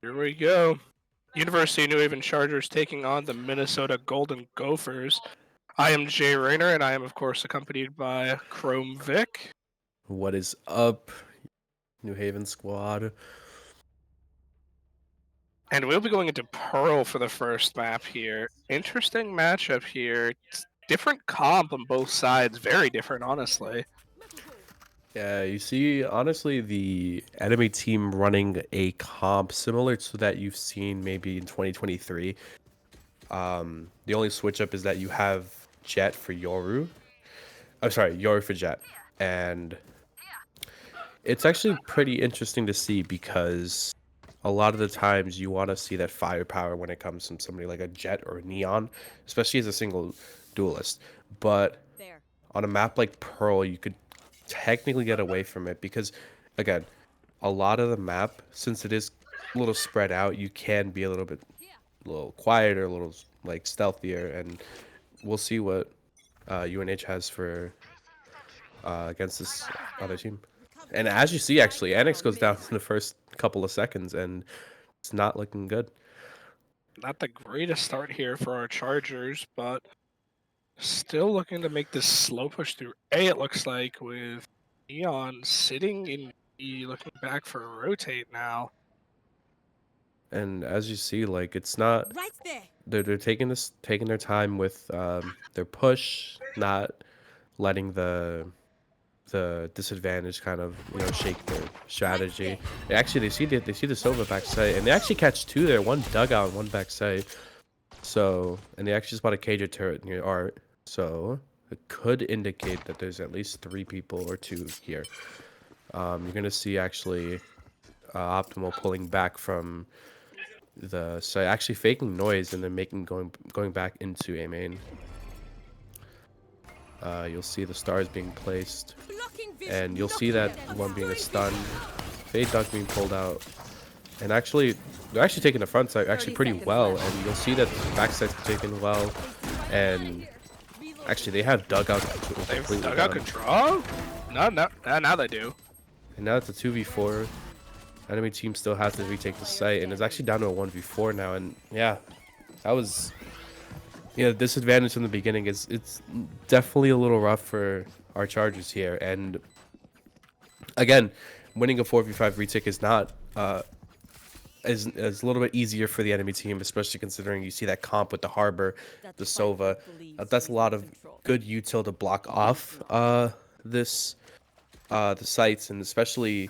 Here we go. University of New Haven Chargers taking on the Minnesota Golden Gophers. I am Jay Rayner, and I am, of course, accompanied by Chrome Vic. What is up, New Haven squad? And we'll be going into Pearl for the first map here. Interesting matchup here. Different comp on both sides. Very different, honestly. Yeah, you see, honestly, the enemy team running a comp similar to that you've seen maybe in 2023. The only switch up is that you have Jet for Yoru. I'm sorry, Yoru for Jet. And it's actually pretty interesting to see because a lot of the times you want to see that firepower when it comes from somebody like a Jet or a Neon, especially as a single duelist. But on a map like Pearl, you could technically get away from it because, again, a lot of the map, since it is a little spread out, you can be a little quieter, a little like stealthier, and we'll see what UNH has for against this other team. And as you see, actually, Annex goes down in the first couple of seconds, and it's not looking good. Not the greatest start here for our Chargers, but still looking to make this slow push through A, it looks like, with Neon sitting in B, looking back for a rotate now. And as you see, like it's not they're taking their time with their push, not letting the disadvantage kind of shake their strategy. Actually, they see the Sova backside, and they actually catch two there, one dugout and one backside. So, and they actually spot a Cager turret near Art. So it could indicate that there's at least 3 people or 2 here. You're gonna see actually Optimal pulling back from the site, actually faking noise and then going back into a main. You'll see the stars being placed, and you'll see that one being a stun, Fade Duck being pulled out, and actually they're actually taking the front side actually pretty well, and you'll see that the back side's taken well, and actually they have dugout completely Dugout control? No, now they do. And now it's a 2v4. Enemy team still has to retake the site, and it's actually down to a 1v4 now. And yeah, that was disadvantage from the beginning. It's definitely a little rough for our Chargers here. And again, winning a 4v5 retake is not is a little bit easier for the enemy team, especially considering you see that comp with the Harbor, the Sova. That's a lot of good util to block off the sites, and especially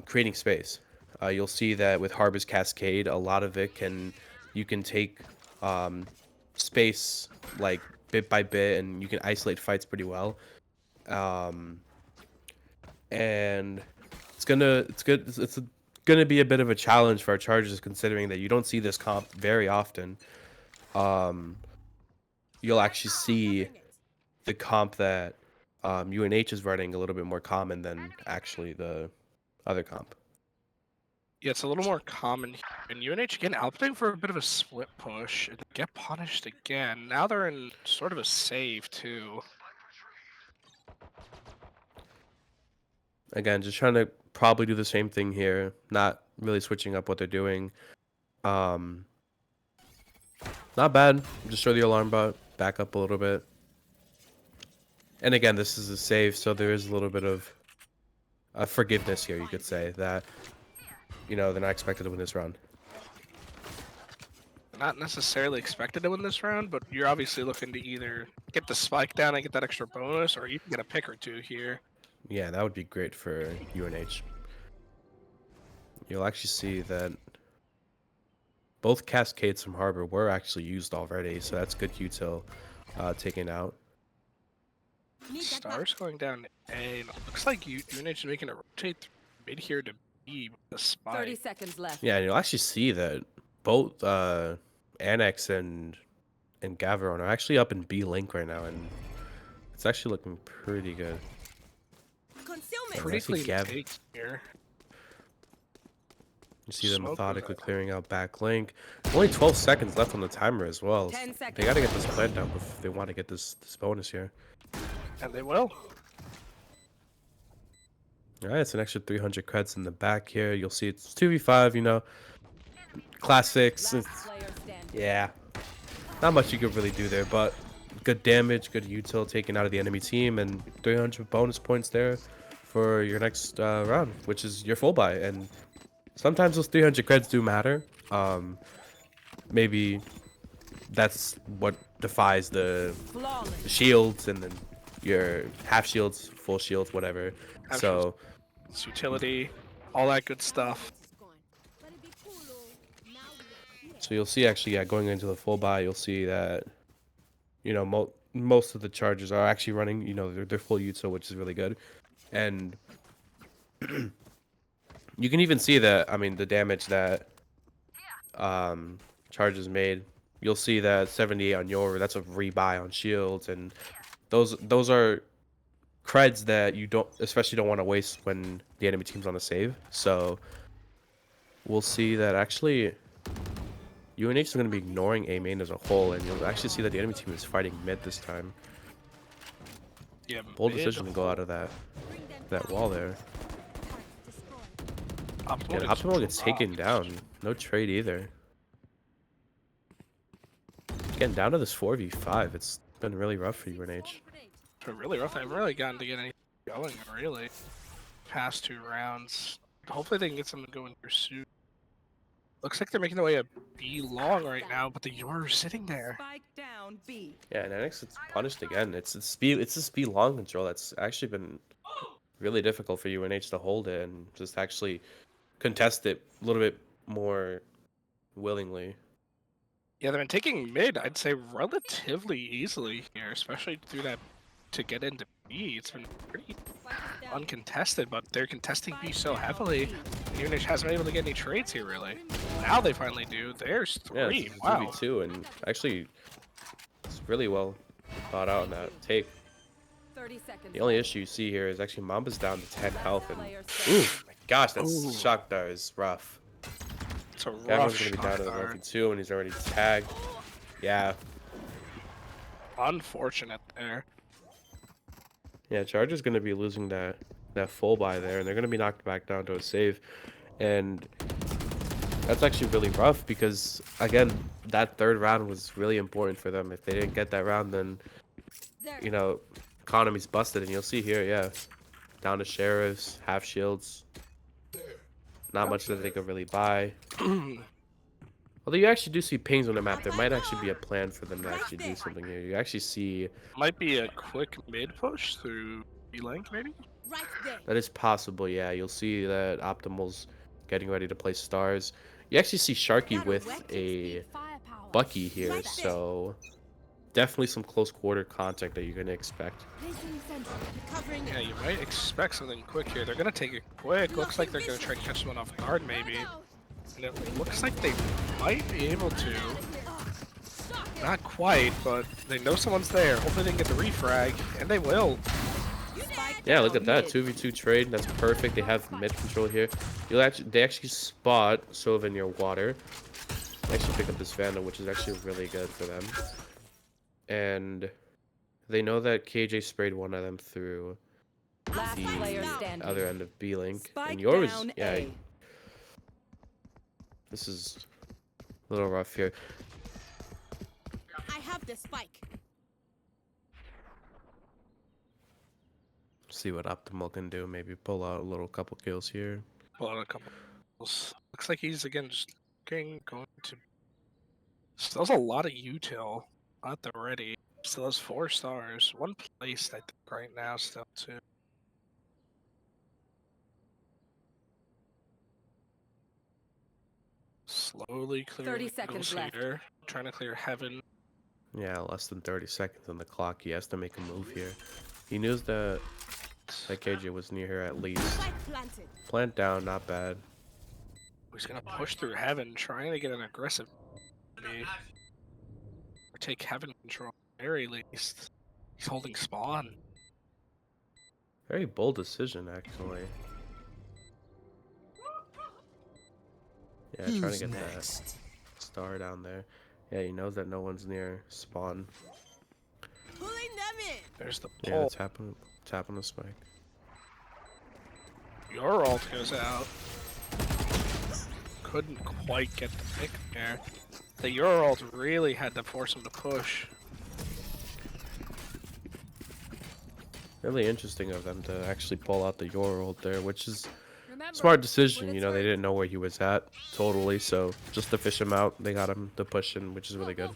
creating space. You'll see that with Harbor's Cascade, a lot of it you can take space like bit by bit, and you can isolate fights pretty well. And it's gonna be a bit of a challenge for our Chargers, considering that you don't see this comp very often. You'll actually see the comp that UNH is running a little bit more common than actually the other comp. Yeah, it's a little more common here. And UNH again opting for a bit of a split push and get punished again. Now they're in sort of a save too. Again, just trying to probably do the same thing here, not really switching up what they're doing. Not bad. Just throw the alarm bot back up a little bit. And again, this is a save, so there is a little bit of forgiveness here, you could say, that they're not expected to win this round. Not necessarily expected to win this round, but you're obviously looking to either get the spike down and get that extra bonus, or you can get a pick or two here. Yeah, that would be great for UNH. You'll actually see that both cascades from Harbor were actually used already, so that's good util taken out. Stars going down to A, and it looks like UNH is making a rotate mid here to B with the spike. 30 seconds left. Yeah, and you'll actually see that both Annex and Gaveron are actually up in B Link right now, and it's actually looking pretty good. Pretty clean takes here. You see them methodically clearing out back link. Only 12 seconds left on the timer as well. They got to get this plan down if they want to get this bonus here. And they will. All right, it's an extra 300 creds in the back here. You'll see it's 2v5, classics. Yeah, not much you could really do there, but good damage, good util taken out of the enemy team, and 300 bonus points there for your next round, which is your full buy. And sometimes those 300 creds do matter. Maybe that's what defies the shields and then your half shields, full shields, whatever. So It's utility, all that good stuff. you'll see actually, yeah, going into the full buy, you'll see that, you know, most of the charges are actually running, you know, they're full util, which is really good. And you can even see that, I mean, the damage that charges made. You'll see that 78 on your, that's a rebuy on shields, and those are creds that you especially don't want to waste when the enemy team's on a save. So we'll see that actually UNH is going to be ignoring A main as a whole, and you'll actually see that the enemy team is fighting mid this time. Yeah, Bold decision to go out of that wall there. And Optimal gets taken down. No trade either. Getting down to this 4v5. It's been really rough for UNH. It's been really rough. I haven't really gotten to get anything going, really. Past 2 rounds. Hopefully they can get something going in pursuit. Looks like they're making their way a B long right now, but the Yor is sitting there. Yeah, and NX it's punished again. It's the speed long control that's actually been really difficult for UNH to hold it and just actually contest it a little bit more willingly. Yeah, they've been taking mid, I'd say, relatively easily here, especially through that to get into B. It's been pretty uncontested, but they're contesting B so heavily. UNH hasn't been able to get any trades here, really. Now they finally do. There's 3. Yeah, it's wow. 2v2, and actually, it's really well thought out in that take. The only issue you see here is actually Mamba's down to 10 health, and ooh, my gosh, that shock dart is rough. It's a rough Everyone's gonna be down to the 1v2, and he's already tagged. Yeah. Unfortunate there. Yeah, Charger's gonna be losing that full buy there, and they're gonna be knocked back down to a save, and that's actually really rough because again, that 3rd round was really important for them. If they didn't get that round, then you know, economy's busted, and you'll see here, yeah, down to sheriffs, half shields, not much that they could really buy. Although you actually do see pings on the map, there might actually be a plan for them to actually do something here. You actually see... Might be a quick mid push through B-Link, maybe? That is possible, yeah. You'll see that Optimal's getting ready to play stars. You actually see Sharky with a Bucky here, so... Definitely some close quarter contact that you're going to expect. Yeah, you might expect something quick here. They're going to take it quick. Looks like they're going to try to catch someone off guard, maybe. And it looks like they might be able to. Not quite, but they know someone's there. Hopefully they can get the refrag, and they will. Yeah, look at that 2v2 trade. That's perfect. They have mid control here. They actually spot Sova near water. They actually pick up this Vandal, which is actually really good for them. And they know that KJ sprayed one of them through the other end of B-Link. And yours, yeah. This is a little rough here. I have the spike. See what Optimal can do. Maybe pull out a little couple kills here. Pull out a couple. Looks like he's again just going to. Still has a lot of util at the ready. Still has 4 stars. 1 placed, I think, right now. Still 2. Slowly clearing 30 seconds left. Trying to clear heaven. Yeah, less than 30 seconds on the clock. He has to make a move here. He knew that KJ was near here at least. Plant down, not bad. He's gonna push through heaven, trying to get an aggressive. Or take heaven control at the very least. He's holding spawn. Very bold decision, actually. Yeah, trying to get that star down there. Yeah, he knows that no one's near spawn. Pulling them in. There's the Yeah, pull. tap on the spike. Your ult goes out. couldn't quite get the pick there. The Euro ult really had to force him to push. Really interesting of them to actually pull out the Euro ult there, which is Remember, smart decision. You it's know, they worth. didn't know where he was at totally, so just to fish him out, they got him to push in, which is really good.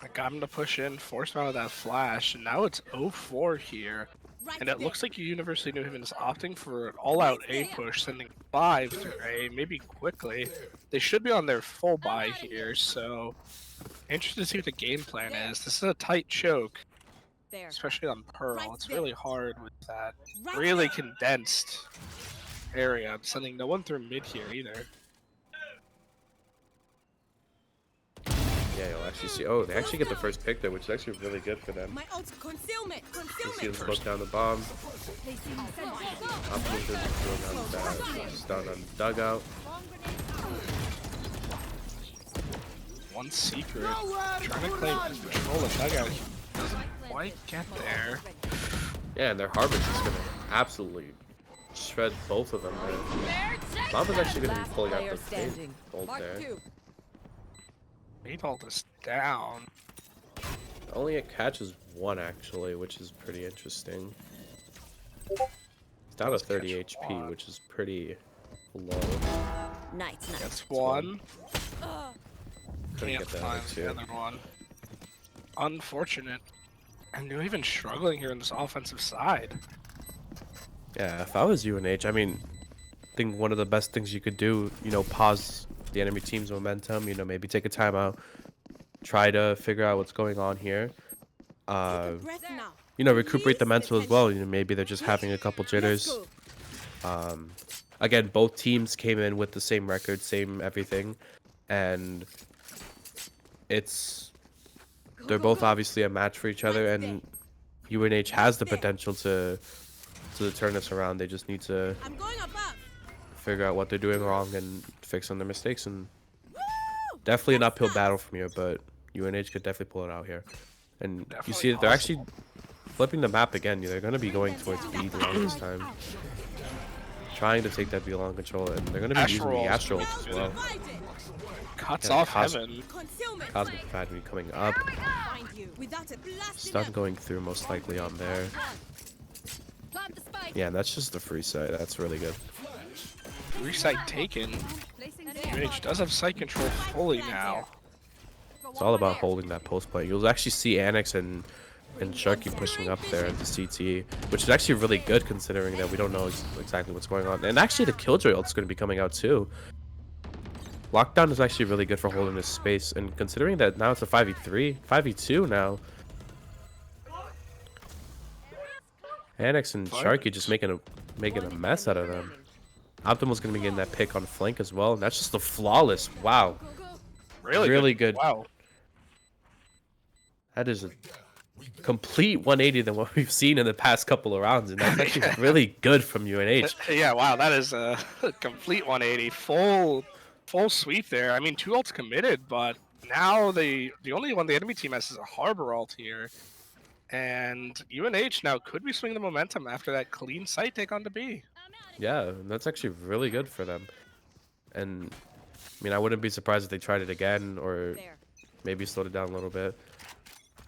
I got him to push in, forced him out of that flash, and now it's 0-4 here. Right And it there. looks like University New Haven is opting for an all-out A push, sending 5 through A, maybe quickly. They should be on their full buy here, so interested to see what the game plan is. This is a tight choke, There. especially on Pearl. Right It's there. really hard with that Right really there. condensed area. I'm sending no one through mid here either. Yeah, you'll actually see. Oh, they actually get the first pick there, which is actually really good for them. My ult concealment. You see them Concealment. smoke down the bomb. Placing sentry. Optimus is going on that stun on the dugout. One secret, trying to claim control of dugout. He doesn't quite get there. Yeah, and their harvest is gonna absolutely shred both of them. Mama's actually gonna be Last pulling out player the big standing. ult Mark there. 2. Made all this down. Only it catches one actually, which is pretty interesting. It's down to 30 catch HP, one. which is pretty low. Nice. That's one. Couldn't Can't get that find other the two. other one. Unfortunate. And they're even struggling here on this offensive side. Yeah, if I was UNH, I mean, I think one of the best things you could do, you know, pause the enemy team's momentum, you know, maybe take a timeout, try to figure out what's going on here. Breath now. You know, recuperate the mental as well. You know, maybe they're just having a couple jitters. Again, both teams came in with the same record, same everything, and they're both obviously a match for each other, and UNH has the potential to turn this around. They just need to I'm going above. figure out what they're doing wrong and fix on their mistakes. And definitely an uphill battle from here, but UNH could definitely pull it out here. And you Definitely see that they're actually possible. flipping the map again. They're going to be going towards B long this time, trying to take that B long control, and they're going to be using the Astral Astral as well. Divided. Cuts Yeah, off Cos- Heaven. Concealment. Cosmic Academy coming up, Find you. Without a blast. stun going through most likely on there. Plant the spike. Yeah, and that's just the free side. That's really good. Resite taken. Placing UNH does have site control fully now. It's all about holding that post point. You'll actually see Annex and Sharky pushing up there into CT, which is actually really good considering that we don't know exactly what's going on. And actually the Killjoy ult's going to be coming out too. Lockdown is actually really good for holding this space, and considering that now it's a 5v3, 5v2 now. Annex and Sharky just making a mess out of them. Optimal's going to be getting that pick on flank as well, and that's just a flawless. Wow. Really good. Wow. That is a complete 180 than what we've seen in the past couple of rounds, and that's actually really good from UNH. Yeah, wow, that is a complete 180. Full sweep there. I mean, 2 ults committed, but now the only one the enemy team has is a Harbor ult here. And UNH now could be swinging the momentum after that clean site take on to B. Yeah, and that's actually really good for them. And I mean, I wouldn't be surprised if they tried it again or There. maybe slowed it down a little bit.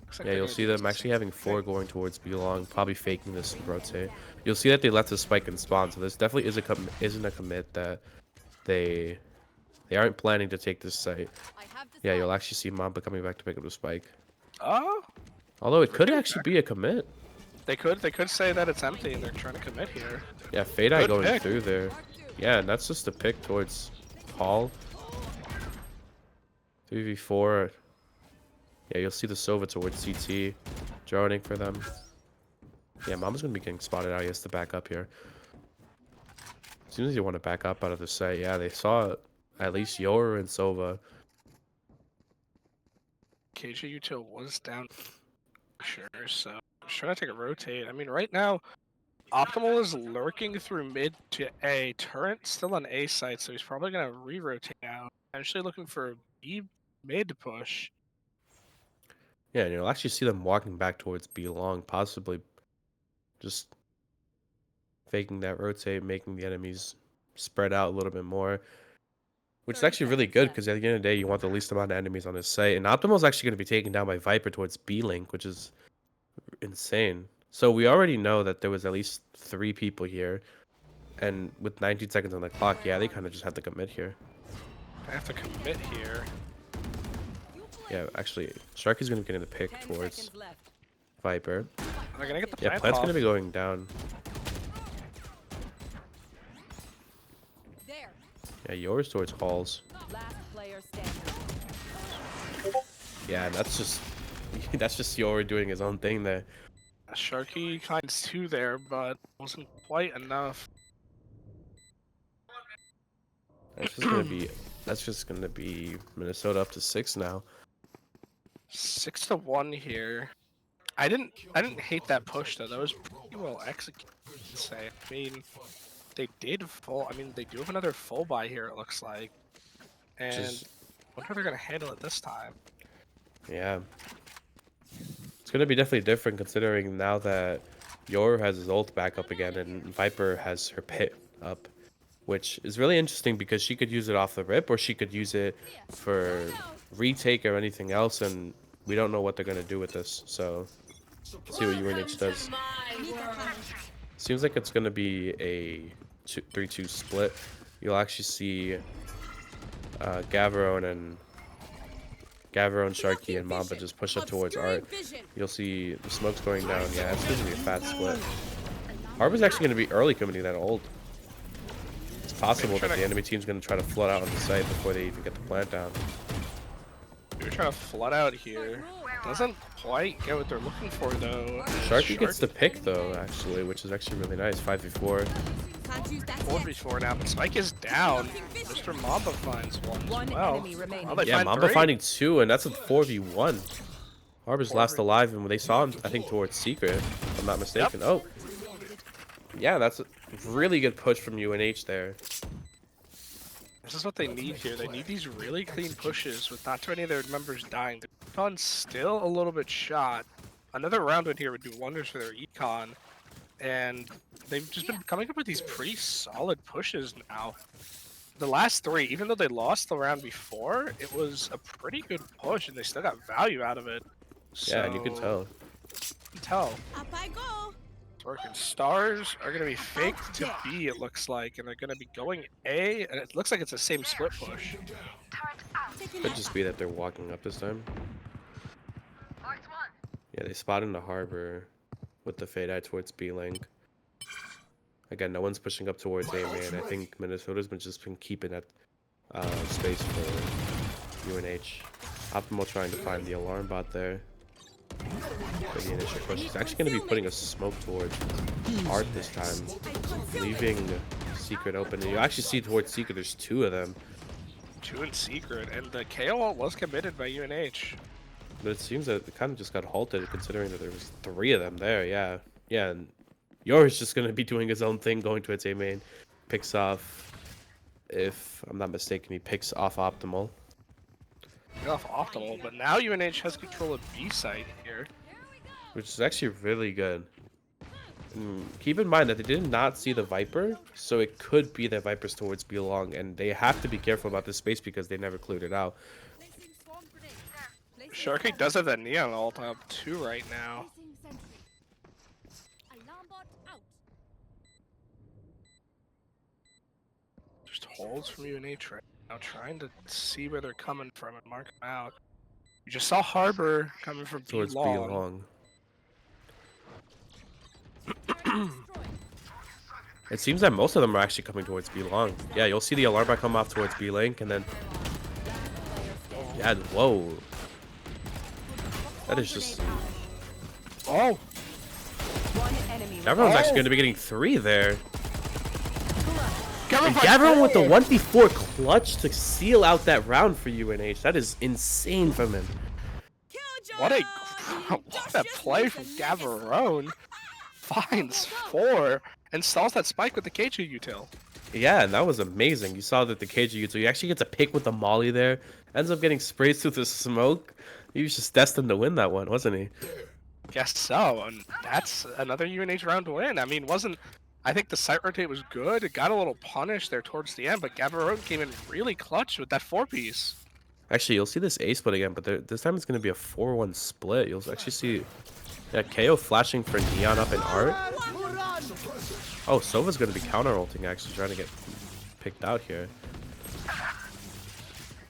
Looks like Yeah, they're you'll gonna see do them the actually same having 4 thing. going towards B long, probably faking this rotate. You'll see that they left the spike and spawn, so this definitely isn't a commit that they aren't planning to take this site. I have the Yeah, spike. you'll actually see Mamba coming back to pick up the spike. Oh, Although it could actually be a commit. they could say that it's empty and they're trying to commit here. Yeah, Fade Eye Good going pick. through there. Yeah, and that's just a pick towards Hall. 3v4. Yeah, you'll see the Sova towards CT. Droning for them. Yeah, Mama's gonna be getting spotted out. He has to back up here. As soon as you want to back up out of the site, yeah, they saw at least Yoru and Sova. KJ Util was down. Sure, so just trying to take a rotate. I mean, right now, Optimal is lurking through mid to A. Turret still on A site, so he's probably going to re-rotate now. Actually looking for a B mid push. Yeah, and you'll actually see them walking back towards B long, possibly just faking that rotate, making the enemies spread out a little bit more. Which is actually really good because at the end of the day, you want the least amount of enemies on his site. And Optimal's actually going to be taken down by Viper towards B-Link, which is insane. So we already know that there was at least 3 people here. And with 19 seconds on the clock, yeah, they kind of just have to commit here. I have to commit here. Yeah, actually, Sharky's going to be getting the pick 10 towards seconds left. Viper. They're gonna get the Yeah, plant Plant's off. going to be going down. There. Yeah, yours towards Halls. Last player standing. Yeah, and that's just Yor doing his own thing there. Sharky finds 2 there, but wasn't quite enough. That's just gonna be Minnesota up to 6 now. 6-1 here. I didn't hate that push though. That was pretty well executed, I'd say. I mean, they did full. I mean, they do have another full buy here. It looks like, and Just- wonder how they're gonna handle it this time. Yeah. It's gonna be definitely different considering now that Yor has his ult back up again and Viper has her pit up. Which is really interesting because she could use it off the rip or she could use it for retake or anything else, and we don't know what they're gonna do with this. So let's see what UNH does. Seems like it's gonna be a 3-2 split. You'll actually see Gaveron, Sharky, and Mamba just push up towards Art. You'll see the smoke's going down. Yeah, it's gonna be a fat split. Harbor's actually gonna be early committing that ult. It's possible that the enemy team's gonna try to flood out on the site before they even get the plant down. They're trying to flood out here. Doesn't quite get what they're looking for though. Sharky gets the pick though, actually, which is actually really nice. 5v4. Can't use that 4v4 now, but Spike is down. Mr. Mamba finds one as well. enemy remaining. Well, they Yeah, find Mamba 3. finding 2, and that's a 4v1. Harbor's last alive, and they saw him, I think, towards Secret, if I'm not mistaken. Oh, yeah, that's a really good push from UNH there. This is what they need here. They need these really clean pushes with not too many of their members dying. The Econ's still a little bit shot. Another round win here would do wonders for their Econ. And they've just been coming up with these pretty solid pushes now. The last 3, even though they lost the round before, it was a pretty good push and they still got value out of it. Yeah, and you can tell. Up I go. It's working. Stars are going to be faked to B, it looks like, and they're going to be going A, and it looks like it's the same split push. Could just be that they're walking up this time. Yeah, they spot in the harbor with the fade eye towards B-Link. Again, no one's pushing up towards A man. I think Minnesota's just been keeping that space for UNH. Optimal trying to find the alarm bot there. For the initial push. He's actually going to be putting a smoke towards Art this time, leaving Secret open. And you actually see towards Secret, there's 2 of them. 2 in Secret, and the KO was committed by UNH. But it seems that it kind of just got halted considering that there was 3 of them there. Yeah, yeah. And Yor's just going to be doing his own thing, going to its A main. Picks off, if I'm not mistaken, he picks off Optimal. Off Optimal, but now UNH has control of B site here. Which is actually really good. And keep in mind that they did not see the Viper, so it could be that Viper's towards B long, and they have to be careful about this space because they never cleared it out. Sharky does have that Neon ult up too right now. Just holds from UNH right now, trying to see where they're coming from and mark them out. You just saw Harbor coming from B Towards B long. long. It seems that most of them are actually coming towards B long. Yeah, you'll see the alarm bot come off towards B link, and then yeah, whoa. That is just. Oh, Everyone's actually going to be getting 3 there. And Gavin Gavin with the 1v4 clutch to seal out that round for UNH. That is insane from him. what a play from Gavarone. Finds 4 and stalls that spike with the KG util. Yeah, and that was amazing. You saw that the KG util, he actually gets a pick with the molly there. Ends up getting sprayed through the smoke. He was just destined to win that one, wasn't he? Guess so, and that's another UNH round win. I mean, wasn't I think the site rotate was good. It got a little punished there towards the end, but Gavarone came in really clutch with that 4-piece. Actually, you'll see this A split again, but this time it's going to be a 4-1 split. You'll actually see KO flashing for Neon up in art. Oh, Sova's going to be counter ulting, actually trying to get picked out here.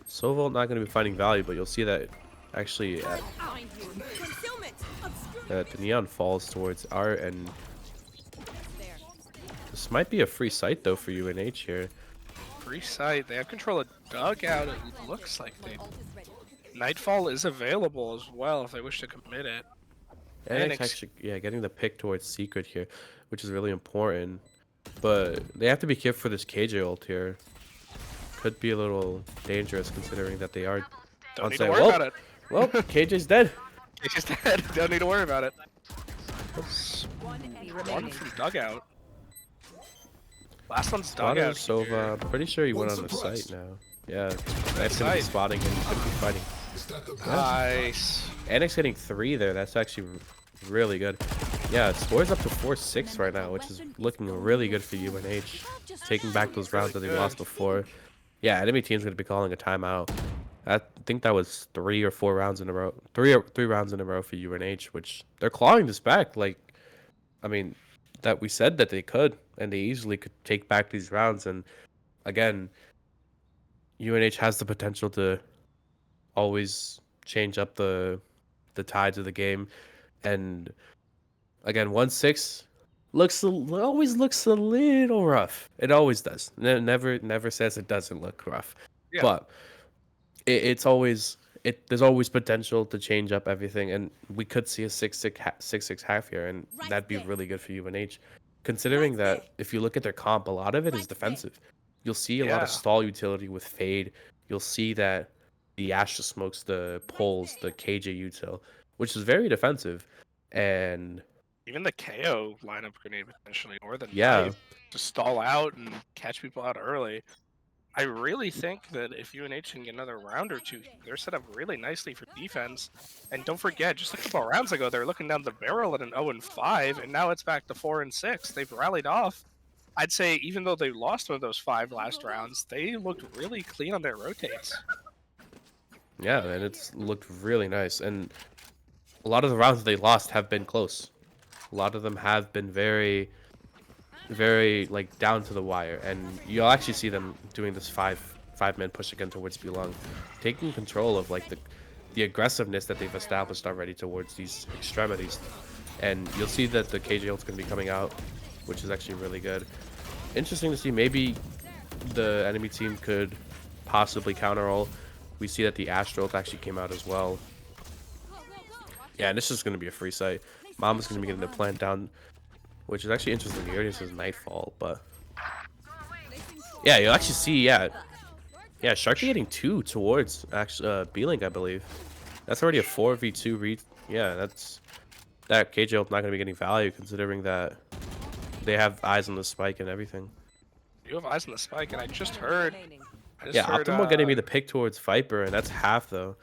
Sova not going to be finding value, but you'll see that actually the Neon falls towards art, and this might be a free site though for UNH here. Free site. They have control of dugout. It looks like they. Nightfall is available as well if they wish to commit it. And it's actually, yeah, getting the pick towards Secret here, which is really important. But they have to be careful for this KJ ult here. Could be a little dangerous considering that they are Don't on need site. to worry about it. Well, KJ's dead. KJ's dead. Don't need to worry about it. One One from dugout. Last one's dugout. Sova, I'm pretty sure he went on the site now. Yeah, that's gonna be spotting and he's gonna be fighting. Nice. Annex getting 3 there. That's actually really good. Yeah, it scores up to 4-6 right now, which is looking really good for UNH. Taking back those rounds that they lost before. Yeah, enemy team's gonna be calling a timeout. I think that was 3 or 4 rounds in a row. Three rounds in a row for UNH, which they're clawing this back. Like, I mean, that we said that they could, and they easily could take back these rounds. And again, UNH has the potential to always change up the tides of the game. And again, 1-6 always looks a little rough. It always does. Never says it doesn't look rough. Yeah. But it's always there's always potential to change up everything, and we could see a 6-6 half here, and that'd be really good for UNH. Considering that if you look at their comp, a lot of it is defensive. You'll see a lot of stall utility with Fade. You'll see that the Astra smokes the pulls, the KJ util, which is very defensive. And even the KO lineup grenade potentially, or the yeah, knife to stall out and catch people out early. I really think that if UNH can get another round or two, they're set up really nicely for defense. And don't forget, just a couple of rounds ago, they were looking down the barrel at an 0-5, and now it's back to 4-6. They've rallied off. I'd say even though they lost one of those 5 last rounds, they looked really clean on their rotates. Yeah, and it's looked really nice. And a lot of the rounds that they lost have been close. A lot of them have been very like down to the wire, and you'll actually see them doing this five-man push again towards Belong, taking control of like the aggressiveness that they've established already towards these extremities. And you'll see that the KJ ult's going to be coming out, which is actually really good. Interesting to see. Maybe the enemy team could possibly counter ult. We see that the Astro ult actually came out as well. Yeah, and this is going to be a free site. Mama's going to be getting the plant down, which is actually interesting. He already says Nightfall, but yeah, you'll actually see, yeah, Sharky getting 2 towards actually B-Link, I believe. That's already a 4v2 read. Yeah, that KJ ult not going to be getting value considering that they have eyes on the spike and everything. You have eyes on the spike, and I just heard. Optimal getting me the pick towards Viper, and that's half though.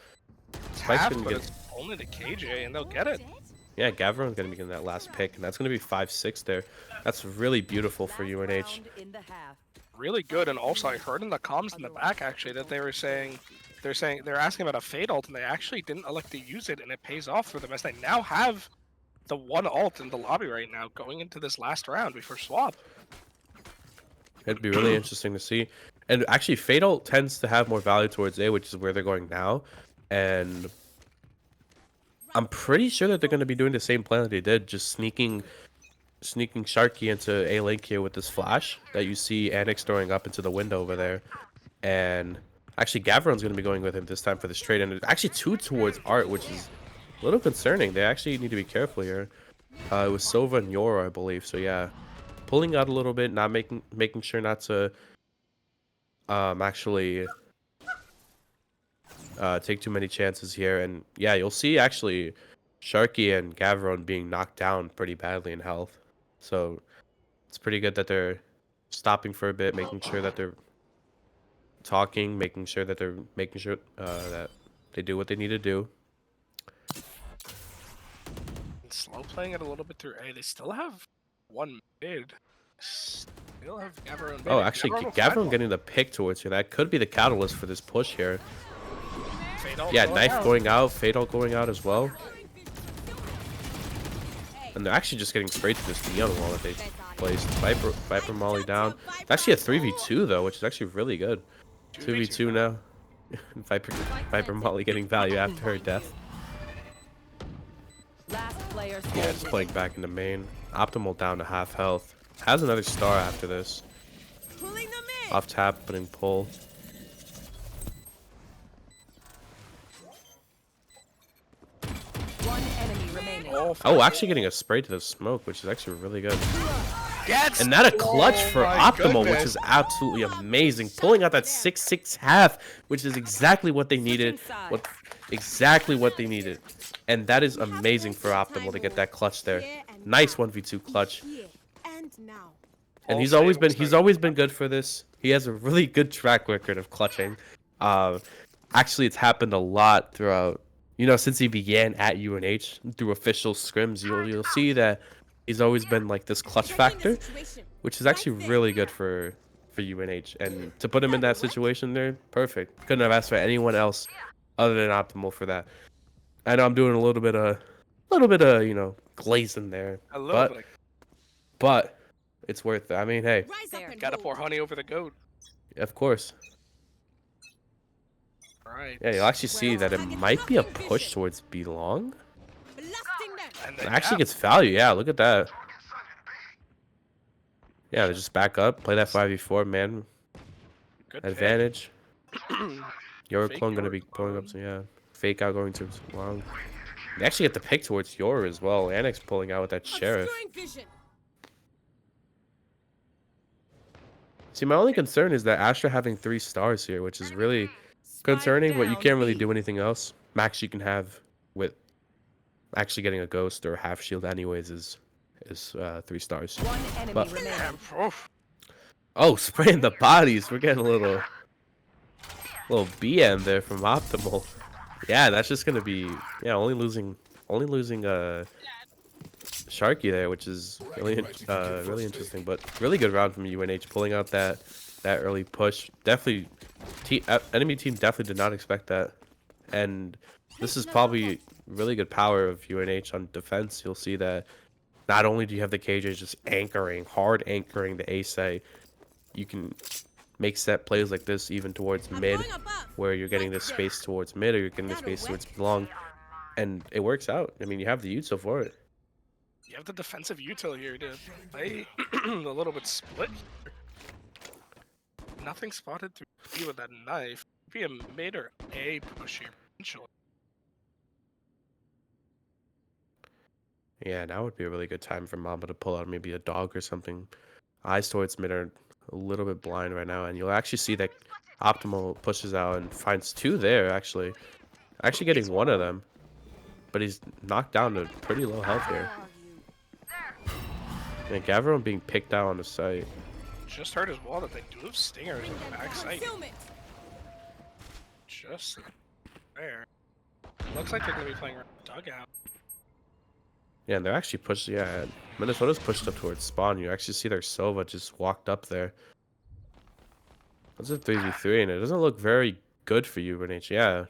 Spike's half, but it's only the KJ, and they'll get it. Yeah, Gavron's going to be getting that last pick, and that's going to be 5-6 there. That's really beautiful for UNH. Really good, and also I heard in the comms in the back actually that they're asking about a Fade ult, and they actually didn't elect to use it, and it pays off for them as they now have the one ult in the lobby right now going into this last round before swap. It'd be really interesting to see. And actually, Fade ult tends to have more value towards A, which is where they're going now. And I'm pretty sure that they're going to be doing the same plan that they did, just sneaking Sharky into A link here with this flash that you see Annex throwing up into the window over there. And actually, Gavron's going to be going with him this time for this trade. And it's actually 2 towards Art, which is a little concerning. They actually need to be careful here. It was Sova and Yoro, I believe. So yeah, pulling out a little bit, not making sure not to actually take too many chances here. And yeah, you'll see actually Sharky and Gavron being knocked down pretty badly in health. So it's pretty good that they're stopping for a bit, making sure that they're talking, making sure that that they do what they need to do. Slow playing it a little bit through A. They still have one mid. Still have Gavron. Oh, actually, Gavron will find Gavron one. getting the pick towards you. That could be the catalyst for this push here. Fatal Yeah, going knife out. going out, fatal going out as well. And they're actually just getting straight to this Neon wall that they placed. Viper Molly down. It's actually a 3v2 though, which is actually really good. 2v2 now. Viper Molly getting value after her death. Last player Yeah, standing. it's playing back into main. Optimal down to half health. Has another star after this. Pulling them in. Off tap, putting pull. One enemy remaining. Oh, actually getting a spray to the smoke, which is actually really good. Yes! And that a clutch for my Optimal, goodness. which is absolutely amazing. Pulling out that 6-6 half, which is exactly what they needed. Exactly what they needed. And that is amazing for Optimal to get that clutch there. Nice 1v2 clutch. Here and now. And All he's always savings been good for this. He has a really good track record of clutching. Actually, it's happened a lot throughout, since he began at UNH through official scrims. You'll see that he's always been like this clutch factor, which is actually really good for UNH. And to put him in that situation there, perfect. Couldn't have asked for anyone else other than Optimal for that. I know I'm doing a little bit of glazing there, A little bit. but it's worth it. I mean, hey, Rise up and Gotta go. pour honey over the goat. of course. Right. Yeah, you'll actually see that it might be a push towards Belong. Blasting them. And It then actually gets value. Yeah, look at that. Yeah, they just back up, play that 5v4, man. good pick. Advantage. Your Fake clone gonna Yoru be going up, clone. so yeah. Fake out going to long. They actually get the pick towards Yoru as well. Annex pulling out with that sheriff. Obscuring vision. See, my only concern is that Astra having 3 stars here, which is really concerning, but you can't really do anything else. Max you can have with actually getting a ghost or a half shield anyways is 3 stars. One enemy But- remaining. Damn, oof. Oh, spraying the bodies. We're getting a little BM there from Optimal. Yeah, that's just gonna be only losing Sharky there, which is really interesting, but really good round from UNH pulling out that early push. Definitely, enemy team definitely did not expect that, and this is probably really good power of UNH on defense. You'll see that not only do you have the KJ just hard anchoring the A site, you can make set plays like this even towards I'm mid, going above. where you're getting this space towards mid or you're getting the space towards long, and it works out. I mean, you have the util for it. You have the defensive util here to play a little bit split here. Nothing spotted through B with that knife. Be a mid or A push here, potentially. Yeah, now would be a really good time for Mamba to pull out maybe a dog or something. Eyes towards mid are a little bit blind right now, and you'll actually see that Optimal pushes out and finds 2 there, actually getting 1 of them. But he's knocked down to pretty low health here. And Gavron being picked out on the site. Just heard as well that they do have stingers on the backside. Concealment. Just there. Looks like they're gonna be playing around the dugout. Yeah, and they're actually pushed. Yeah, Minnesota's pushed up towards spawn. You actually see their Sova just walked up there. That's a 3v3, and it doesn't look very good for you, UNH. Yeah,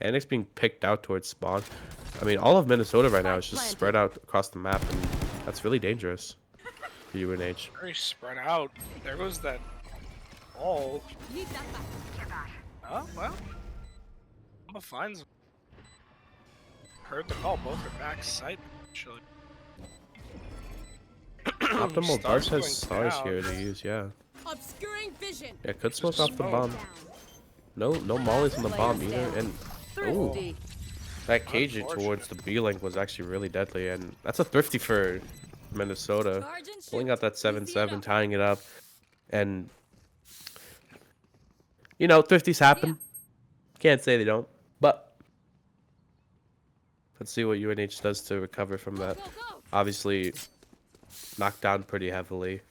Annex being picked out towards spawn. I mean, all of Minnesota right now is just spread out across the map, and that's really dangerous for UNH. Very spread out. There goes that ball. Need that back. Oh, well. Mamba finds. Heard the call. Both are back site, actually. Optimal Stars Darts has going stars down. here to use. Yeah, Obscuring vision. yeah, could smoke Just off the smoke. bomb. No mollies on the bomb either, and Thrifty. that cage towards the B link was actually really deadly, and that's a thrifty for Minnesota. Pulling out that 7-7, tying it up, and thrifties happen. Can't say they don't, but let's see what UNH does to recover from that. Go, go. Obviously, knocked down pretty heavily.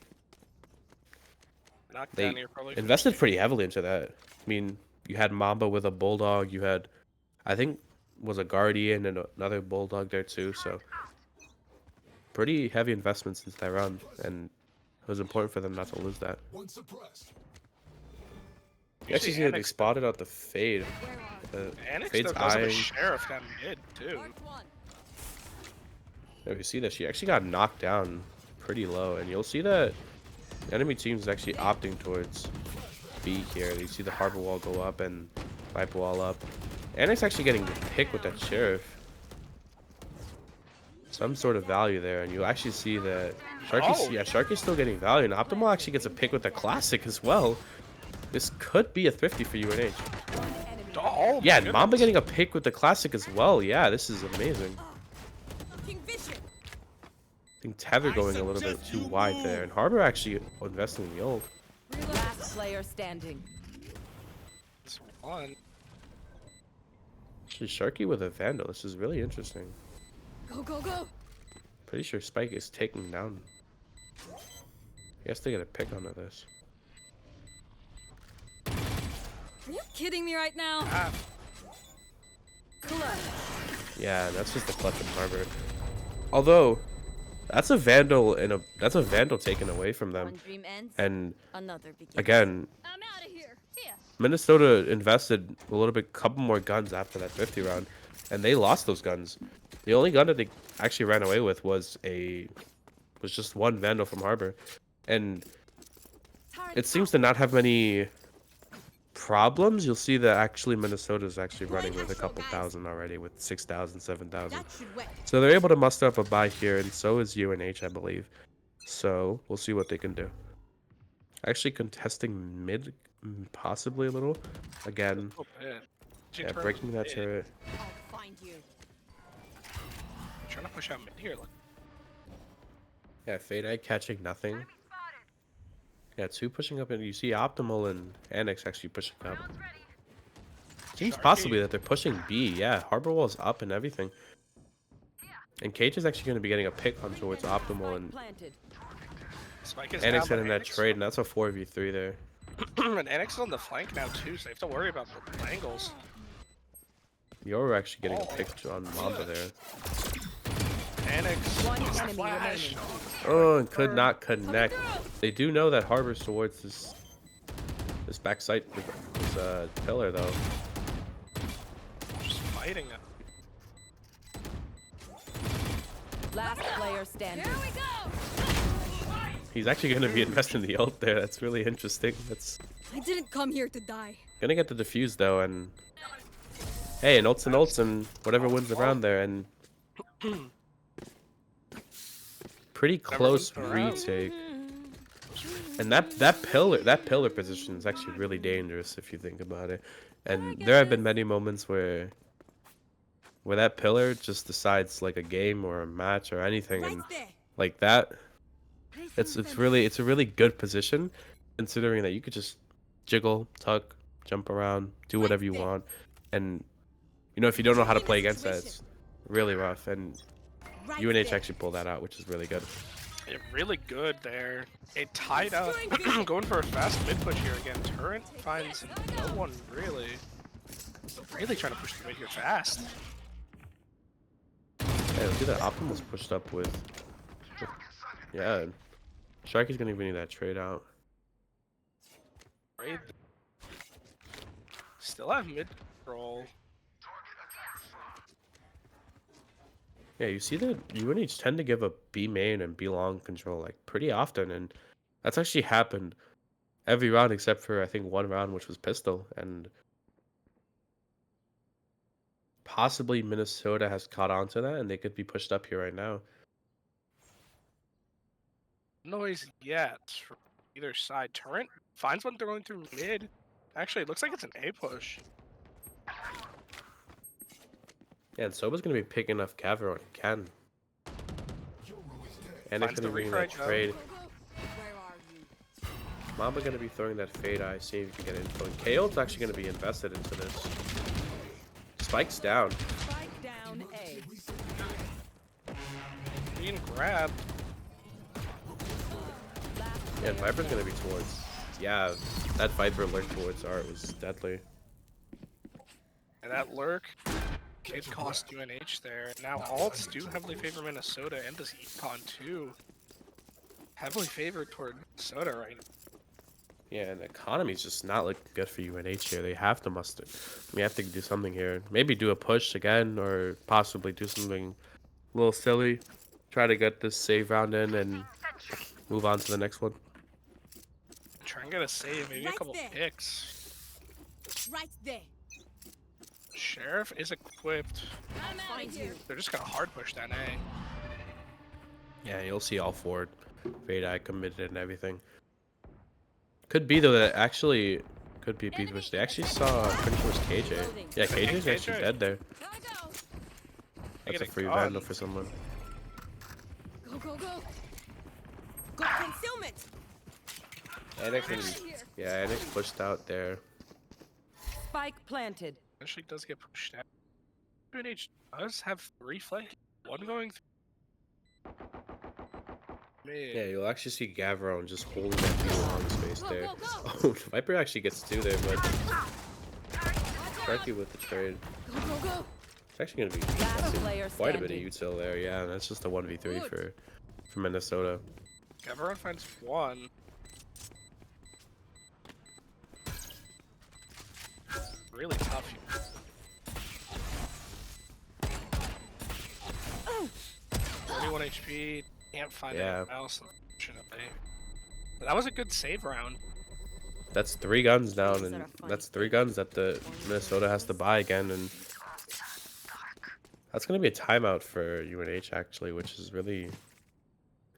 Knocked They down here probably. invested pretty heavily into that. I mean, you had Mamba with a Bulldog. You had, I think, was a Guardian and another Bulldog there too. So, pretty heavy investments into that run. And It was important for them not to lose that. You Usually actually see that they Annex, spotted out the fade. Where are Annex Fade's though does have a eyeing. sheriff down mid too. Mark one. Yeah, you see that she actually got knocked down pretty low, and you'll see that enemy teams is actually opting towards B here. You see the harbor wall go up and pipe wall up. Annex actually getting the pick with that sheriff. Some sort of value there, and you actually see that Sharky's, Oh. yeah, Sharky's still getting value, and Optimal actually gets a pick with the classic as well. This could be a thrifty for UNH. Oh, Yeah, my and Mamba goodness. getting a pick with the classic as well. Yeah, this is amazing. Looking vision. I think Tether going a little bit too wide there, and Harbor actually investing in the ult. Last player standing. This one. Actually, Sharky with a Vandal. This is really interesting. Go, go, go. Pretty sure Spike is taking down. He has to get a pick onto this. Are you kidding me right now? Ah, Clutch. Yeah, that's just the clutch of Harbor. Although, that's a Vandal taken away from them. One dream ends, And another begins. again, I'm out of here. Here. Minnesota invested a little bit, couple more guns after that 50 round, and they lost those guns. The only gun that they actually ran away with was just one Vandal from Harbor, and it seems to not have many problems. You'll see that actually Minnesota's actually running with a couple thousand already, with 6,000, 7,000. That should wet. So they're able to muster up a buy here, and so is UNH, I believe. So we'll see what they can do. Actually contesting mid, possibly a little. Again, a little bit. She yeah, turned breaking that mid. turret. I'll find you. Trying to push out mid here. Look. Yeah, Fade Eye catching nothing. Yeah, two pushing up, and you see Optimal and Annex actually pushing up. Seems possibly that they're pushing B. Yeah, Harbor Wall's up and everything. And Cage is actually going to be getting a pick on towards Optimal, and Planted. Spike is Annex down, but getting that Annex- trade, and that's a 4v3 there. and Annex is on the flank now too, so they have to worry about the angles. You're actually getting a pick on Mamba there. Annex. One enemy Flash. remaining. Oh, and could not connect. They do know that Harbor's towards this backside, this pillar though. Just fighting it. Last player standing. Here we go. He's actually going to be investing the ult there. That's really interesting. That's I didn't come here to die. gonna get the defuse though, and hey, and ults and whatever wins the round there, and pretty close wins the round. retake. And that pillar position is actually really dangerous if you think about it. And there have been many moments where that pillar just decides like a game or a match or anything, Right and there. like that, it's a really good position, considering that you could just jiggle, tuck, jump around, do whatever you want, and you know if you don't know how to play against that, it's really rough. And Right UNH there. actually pulled that out, which is really good. Yeah, really good there. It tied up. Obscuring vision. Going for a fast mid push here again. Turret finds no one really. Really trying to push the mid here fast. Yeah, look at that. Optimal's pushed up with yeah. Sharky's gonna be needing that trade out. Right. Still have mid control. Yeah, you see that UNH tend to give a B main and B long control like pretty often, and that's actually happened every round except for I think one round, which was pistol, and possibly Minnesota has caught on to that, and they could be pushed up here right now. Noise yet from either side. Turret finds one throwing through mid. Actually, it looks like it's an A push. Yeah, and Soba's gonna be picking up Cav when he can. And it's Finds gonna the be bringing refrag that though. trade. Where are you? Mamba gonna be throwing that fade eye, see if you can get info. And KO's actually gonna be invested into this. Spike's down. Spike down A. Being grabbed. Last Yeah, player Viper's gonna be standing. towards. Yeah, that Viper lurk towards Art was deadly. And that lurk did cost UNH there. Now alts do heavily favor Minnesota and this econ too. heavily favored toward Minnesota right now. Yeah, and the economy's just not looking good for UNH here. They have to muster. We have to do something here. Maybe do a push again, or possibly do something a little silly. Try to get this save round in and move on to the next one. Try and get a save, maybe a Right couple there. picks. Right there. Sheriff is equipped. I'll find you. They're just gonna hard push that A. Yeah, you'll see all four Fade committed and everything. Could be though that actually could be beat, which they actually saw. Pretty sure it was KJ. Yeah, KJ's actually KJ. dead there. Gotta go. They That's a get free gun. vandal for someone. Go, go, go. Got concealment. Annex yeah, Annex pushed out there. Spike planted. Actually does get pushed out. UNH does have 3 flank. One going through. Man. Yeah, you'll actually see Gavrone just holding that deal long space there. Go, go, go. Oh, Viper actually gets 2 there, but Sharky with the trade. Go, go, go. It's actually gonna be Last player quite a bit of standing. util there. Yeah, that's just a 1v3 for Minnesota. Everyone finds 1. Really tough. 41 HP. Can't find Yeah. anyone else. Unfortunately. But that was a good save round. That's 3 guns down, and that's 3 guns that the Minnesota has to buy again, and that's gonna be a timeout for UNH actually, which is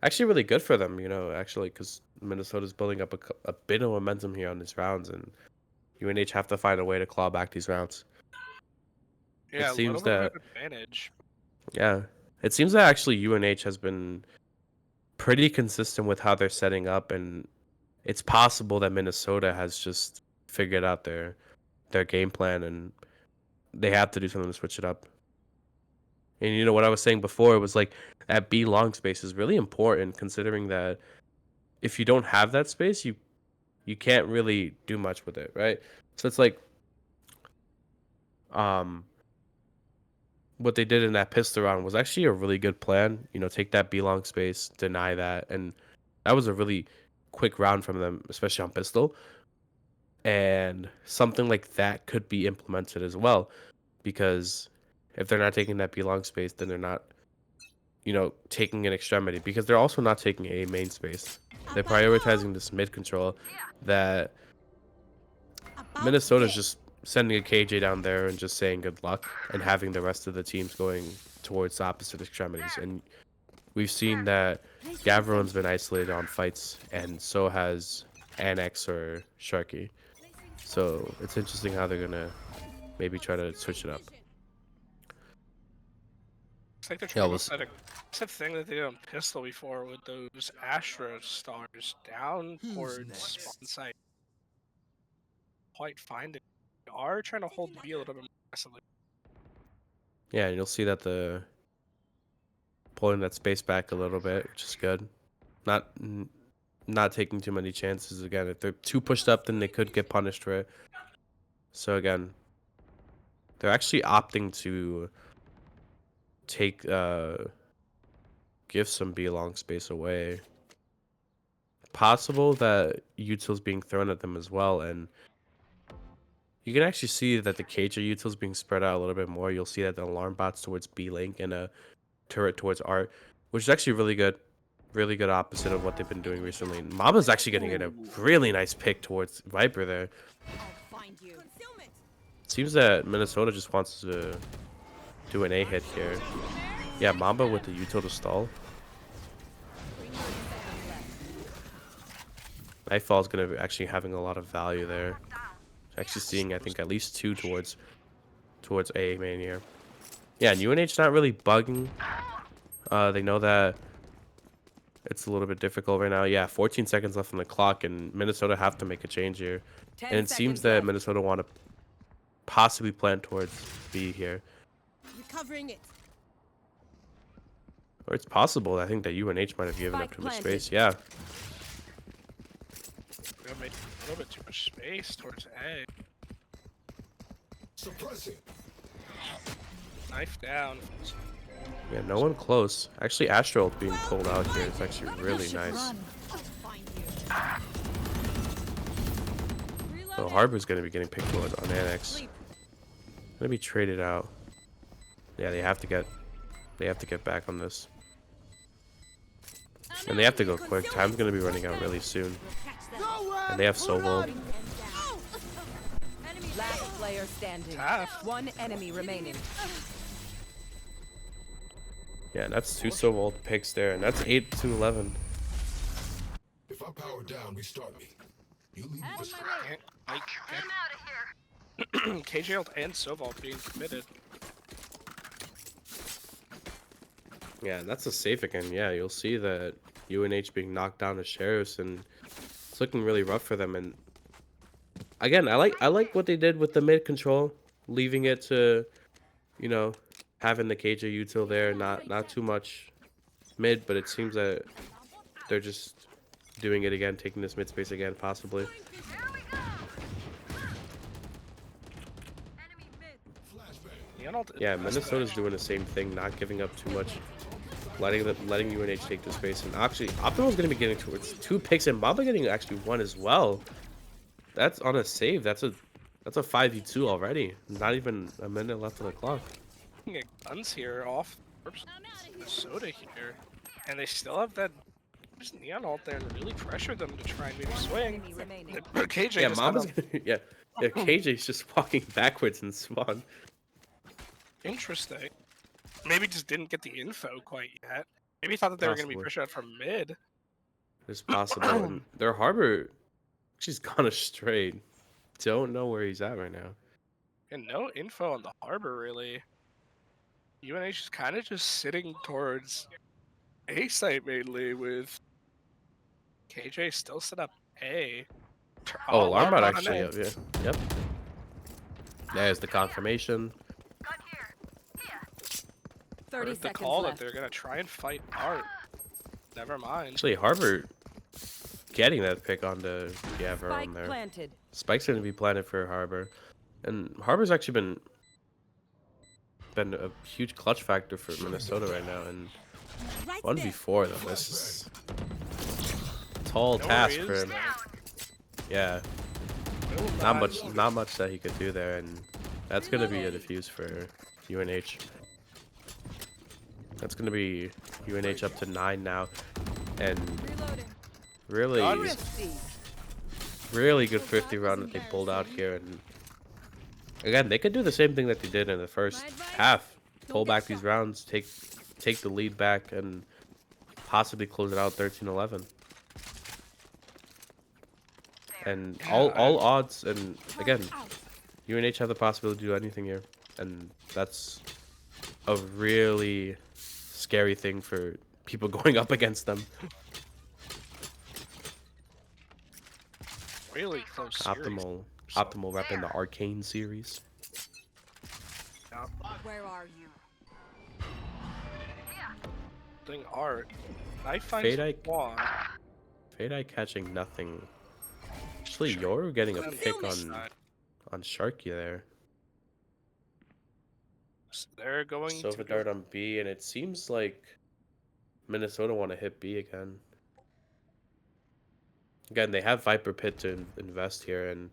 actually really good for them, you know, actually, because Minnesota's building up a bit of momentum here on these rounds, and UNH have to find a way to claw back these rounds. Yeah, It seems a little bit that- of advantage. Yeah, it seems that actually UNH has been pretty consistent with how they're setting up, and it's possible that Minnesota has just figured out their game plan, and they have to do something to switch it up. And you know what I was saying before was like that B long space is really important, considering that if you don't have that space, you can't really do much with it, right? So it's like what they did in that pistol round was actually a really good plan. You know, take that B long space, deny that, and that was a really quick round from them, especially on pistol. And something like that could be implemented as well, because if they're not taking that B long space, then they're not, you know, taking an extremity, because they're also not taking a main space. They're prioritizing this mid control that Minnesota's just sending a KJ down there and just saying good luck and having the rest of the teams going towards the opposite extremities. And we've seen that Gavrone's been isolated on fights, and so has Annex or Sharky. So it's interesting how they're gonna maybe try to switch it up. It's like they're Yeah, trying we'll to set it's a thing that they did on pistol before with those Astro stars down towards spawn site. Quite find it. They are trying to hold the B a little bit more aggressively. Yeah, and you'll see that pulling that space back a little bit, which is good. Not taking too many chances. Again, if they're too pushed up, then they could get punished for it. So again, they're actually opting to give some B long space away. Possible that util's being thrown at them as well, and you can actually see that the KJ util's being spread out a little bit more. You'll see that the alarm bots towards B link and a turret towards Art, which is actually really good. Really good opposite of what they've been doing recently. And Mama's actually getting a really nice pick towards Viper there. I'll find you. Concealment. Seems that Minnesota just wants to do an A hit here. Yeah, Mamba with the util to stall. Nightfall is going to be actually having a lot of value there. Actually seeing, I think, at least 2 towards A main here. Yeah, and UNH not really bugging. They know that it's a little bit difficult right now. Yeah, 14 seconds left on the clock, and Minnesota have to make a change here. 10 And it seems seconds that left. Minnesota want to possibly plant towards B here. Recovering it. Or it's possible, I think, that UNH might have given up Spike too much planted. space. Yeah. We're gonna make a little bit too much space towards A. Suppressing. Knife down. Yeah, no one close. Actually, Astro being pulled out here is actually really nice. So Harbor's gonna be getting picked towards on Annex. Gonna be traded out. Yeah, they have to get back on this. And they have to go quick. Time's gonna be running out really soon. And they have Soul. Last player standing. Tough. One enemy remaining. Yeah, and that's 2 Soul picks there, and that's 8-11. If I power down, restart me. You leave me this KJ ult and Soval being committed. Yeah, and that's a safe again. Yeah, you'll see that UNH being knocked down to Sheriffs, and it's looking really rough for them. And again, I like what they did with the mid control, leaving it to, you know, having the KJ util there, not too much mid, but it seems that they're just doing it again, taking this mid space again, possibly. Yeah, Minnesota's doing the same thing, not giving up too much, letting UNH take the space. And actually, Optimal's gonna be getting towards 2 picks, and Mamba getting actually 1 as well. That's on a save. That's a 5v2 already. Not even a minute left on the clock. Get guns here off Minnesota here, and they still have that Neon ult there and really pressure them to try and maybe swing. Enemy remaining. KJ Yeah, just Mamba's kinda- gonna, yeah, KJ's just walking backwards in spawn. Interesting. Maybe just didn't get the info quite yet. Maybe thought that they were going to be Possibly. pushed out from mid. It's possible. And their Harbor, she's gone astray. Don't know where he's at right now. And no info on the harbor, really. UNH is kind of just sitting towards A site mainly, with KJ still set up A. Oh, alarm bot on actually. A. Yeah. Yep. There's the confirmation. 30 Heard the seconds call that left. they're going to try and fight Art. Never mind. Actually, Harbor getting that pick on the Verone Spike there. planted. Spike's gonna be planted for Harbor, and Harbor's actually been a huge clutch factor for Minnesota right now. And Right 1v4 though, this is a tall Know where task he for is, him. though. Yeah, Will not much that he could do there, and that's gonna be a defuse for UNH. That's gonna be UNH up to 9 now, and really, Risky. really good 50 round that they pulled out here. And again, they could do the same thing that they did in the first half, pull back these rounds, take the lead back, and possibly close it out 13-11. And all odds, and again, UNH have the possibility to do anything here, and that's a really scary thing for people going up against them. Really close series. Optimal repping the Arcane series. Yeah. Where are you? Thing Art. Knife finds Fade-Eye- one. Fade-Eye catching nothing. Actually, Yoru getting a pick on Sharky there. So they're going to Silver Dart on B, and it seems like Minnesota want to hit B again. Again, they have Viper Pit to invest here, and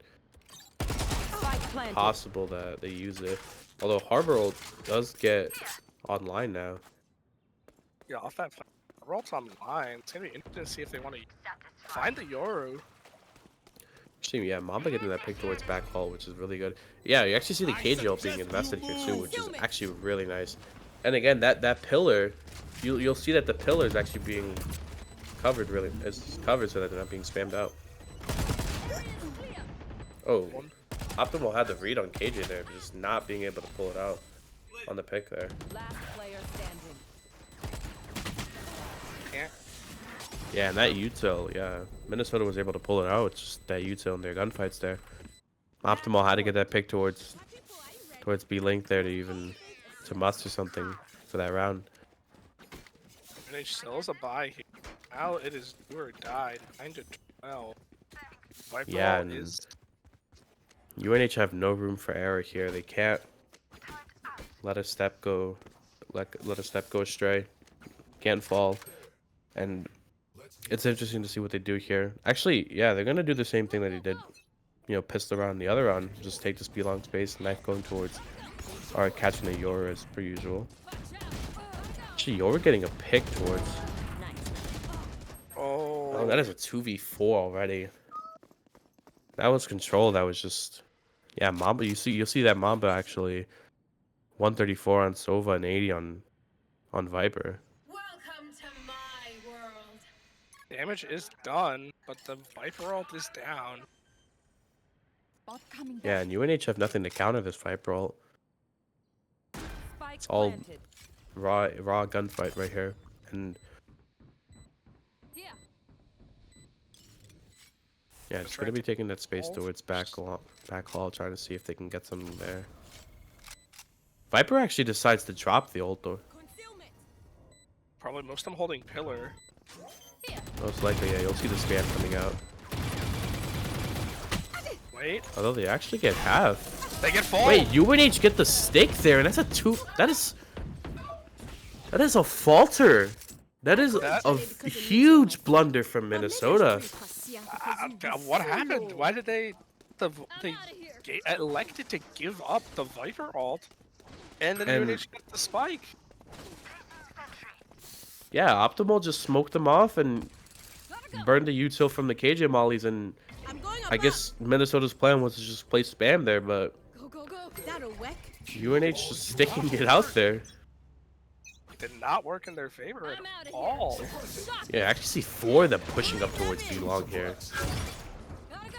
Spike planted. possible that they use it. Although Harbor ult does get online now. Yeah, off that Roll's online. It's gonna be interesting to see if they want to find the Yoru. Actually, yeah, Mamba getting that pick towards back hall, which is really good. Yeah, you actually see the KJ ult being invested here too, which is actually really nice. And again, that pillar, you'll see that the pillar is actually being covered it's covered so that they're not being spammed out. Oh, Optimal had the read on KJ there, but just not being able to pull it out on the pick there. Last player standing. Can't. Yeah, and that util, yeah, Minnesota was able to pull it out. It's just that util and their gunfights there. Optimal had to get that pick towards B link there to muster something for that round. UNH still has a buy here. Now it is do or die. 9-12. Viper Yeah, ult and is UNH have no room for error here. They can't let a step go, let a step go astray. Can't fall, and it's interesting to see what they do here. Actually, yeah, they're gonna do the same thing that they did, pistol round the other round. Just take this B long space, knife going towards, or catching the Yoru as per usual. Actually, Yoru getting a pick towards. Oh, that is a 2v4 already. That was control. That was just, yeah, Mamba. You'll see that Mamba actually 134 on Sova and 80 on Viper. Welcome to my world. Damage is done, but the Viper ult is down. Bot coming Yeah, and UNH have nothing to counter this Viper ult. Spike It's all planted. raw gunfight right here, and Here. yeah, That's it's gonna right. be taking that space Ult. towards back hall, trying to see if they can get something there. Viper actually decides to drop the ult though. Concealment. Probably most of them holding pillar. Most likely, yeah, you'll see the spam coming out. Wait, Although they actually get half. they get full. Wait, UNH get the stick there, and that's a two. That is a falter. That is a huge blunder from Minnesota. What happened? Why did they elected to give up the Viper ult, and then And- UNH got the spike? Yeah, Optimal just smoked them off and burned the util from the KJ mollies, and I'm going I guess Minnesota's plan was to just play spam there, but Go, go, go. That'll work. UNH just sticking it out there. Did not work in their favor at I'm outta here. all. Yeah, I actually see 4 of them pushing up towards B long here. Gotta go.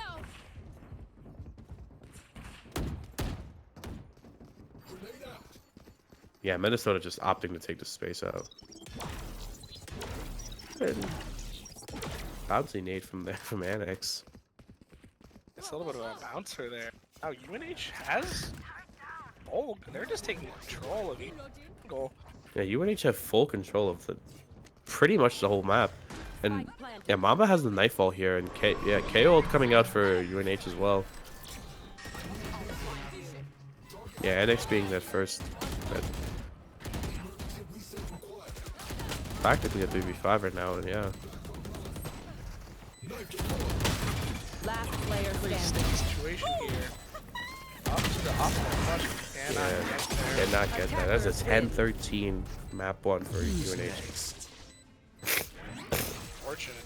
Yeah, Minnesota just opting to take the space out. And bouncy nade from there from Annex. It's a little bit of a bouncer there. Now UNH has Bulk. They're just taking control of the goal. Yeah, UNH have full control of pretty much the whole map. And Spike planted. yeah, Mamba has the nightfall here, and KO coming out for UNH as well. Yeah, Annex being that first. But practically a 3v5 right now, and yeah. Last player Pretty standing. sticky situation here. Up to the optimal punch. Cannot Yeah, get there. cannot get that. That's a 10-13 map 1 for UNH. Fortunate.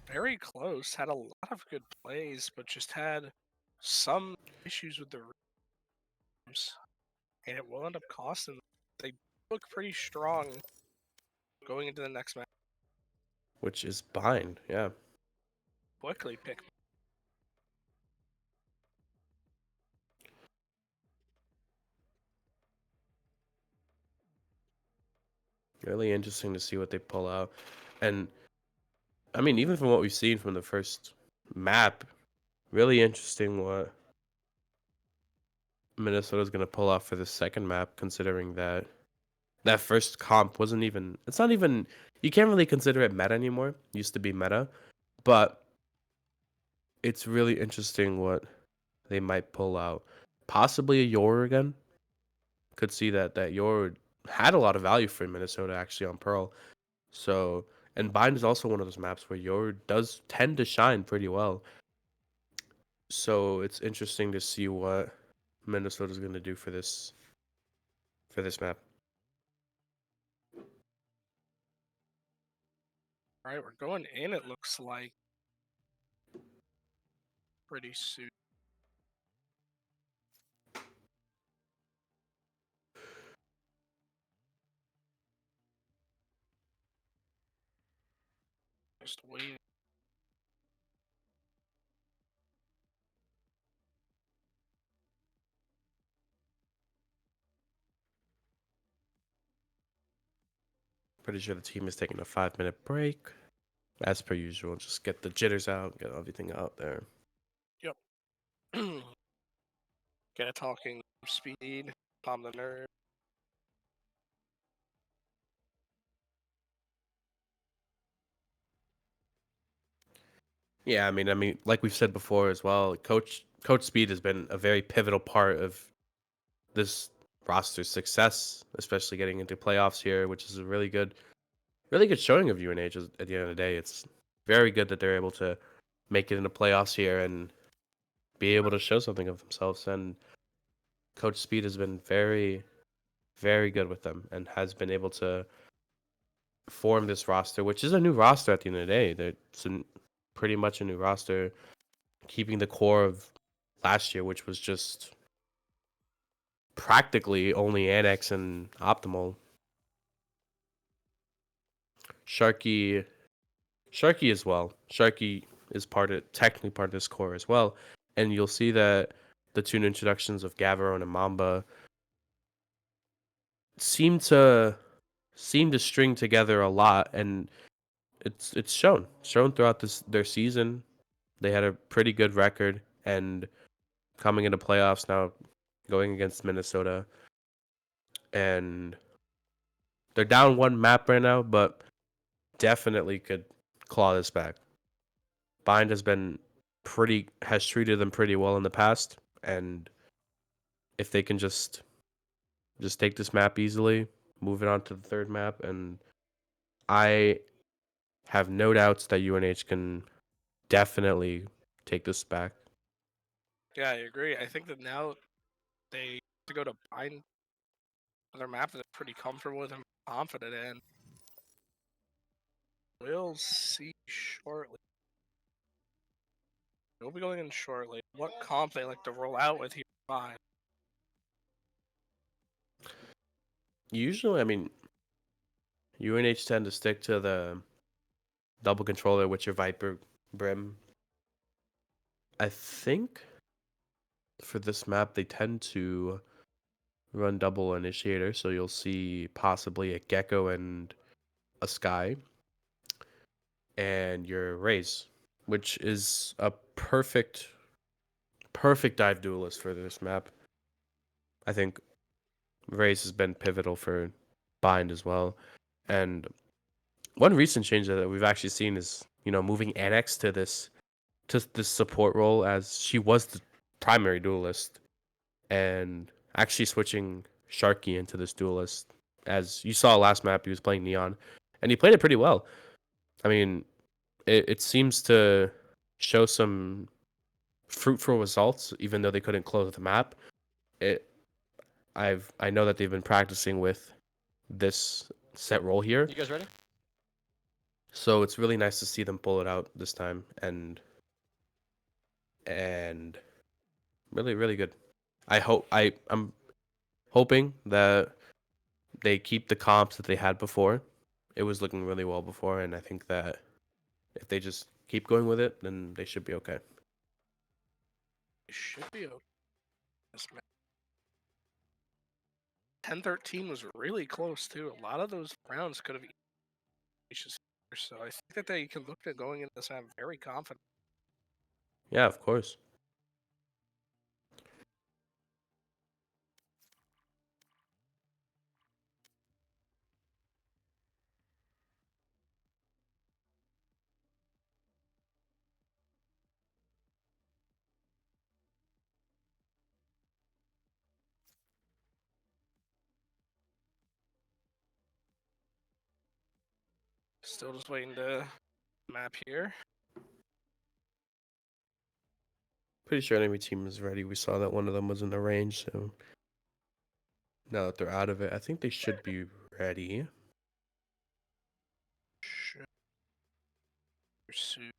Very close. Had a lot of good plays, but just had some issues with the rooms. And it will end up costing them. They look pretty strong going into the next match. Which is bind, yeah. Quickly pick. Really interesting to see what they pull out. And I mean, even from what we've seen from the first map, really interesting what Minnesota's going to pull off for the second map, considering that that first comp wasn't even, it's not even, you can't really consider it meta anymore. It used to be meta, but it's really interesting what they might pull out. Possibly a Yor again. Could see that Yor had a lot of value for Minnesota actually on Pearl. So, and Bind is also one of those maps where Yor does tend to shine pretty well. So it's interesting to see what Minnesota's going to do for this map. Alright, we're going in, it looks like. Pretty soon. Just wait. Pretty sure the team is taking a 5-minute break. As per usual, just get the jitters out, get everything out there. Get it talking speed, calm the nerve. Yeah, I mean, like we've said before as well, Coach Speed has been a very pivotal part of this roster's success, especially getting into playoffs here, which is a really good showing of UNH at the end of the day. It's very good that they're able to make it into playoffs here, and be able to show something of themselves. And Coach Speed has been very, very good with them and has been able to form this roster, which is a new roster at the end of the day. It's pretty much a new roster, keeping the core of last year, which was just practically only Annex and Optimal. Sharky as well. Sharky is technically part of this core as well. And you'll see that the two new introductions of Gavarone and Mamba seem to string together a lot, and it's shown throughout their season. They had a pretty good record, and coming into playoffs now, going against Minnesota, and they're down one map right now, but definitely could claw this back. Bind has treated them pretty well in the past, and if they can just take this map easily, move it on to the third map, and I have no doubts that UNH can definitely take this back. Yeah, I agree. I think that now they have to go to bind their map that they're pretty comfortable with and confident in. We'll see shortly. We'll be going in shortly. What comp they like to roll out with here? Fine. Usually, I mean, UNH tend to stick to the double controller with your Viper Brim. I think for this map, they tend to run double initiator, so you'll see possibly a Gecko and a Sky, and your Raze, which is a perfect dive duelist for this map. I think Raze has been pivotal for Bind as well. And one recent change that we've actually seen is, moving Annex to this support role, as she was the primary duelist, and actually switching Sharky into this duelist. As you saw last map, he was playing Neon, and he played it pretty well. I mean, it seems to show some fruitful results, even though they couldn't close the map. I know that they've been practicing with this set role here, You guys ready? so it's really nice to see them pull it out this time, and really, really good. I'm hoping that they keep the comps that they had before. It was looking really well before, and I think that if they just keep going with it, then they should be okay. It should be okay. This map. 10-13 was really close too. A lot of those rounds could have so I think that they can look at going into this map very confident. Yeah, of course. Still just waiting to map here. Pretty sure enemy team is ready. We saw that one of them was in the range, so now that they're out of it, I think they should be ready. Should pursue.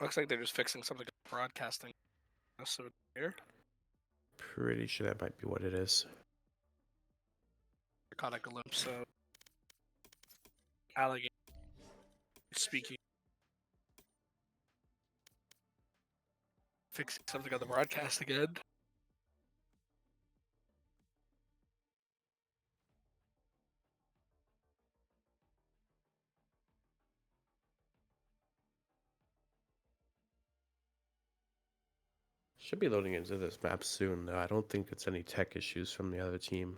Looks like they're just fixing something with broadcasting. So here, Pretty sure that might be what it is. I caught a glimpse of alligator speaking. Fixing something on the broadcast again. Should be loading into this map soon, though. I don't think it's any tech issues from the other team.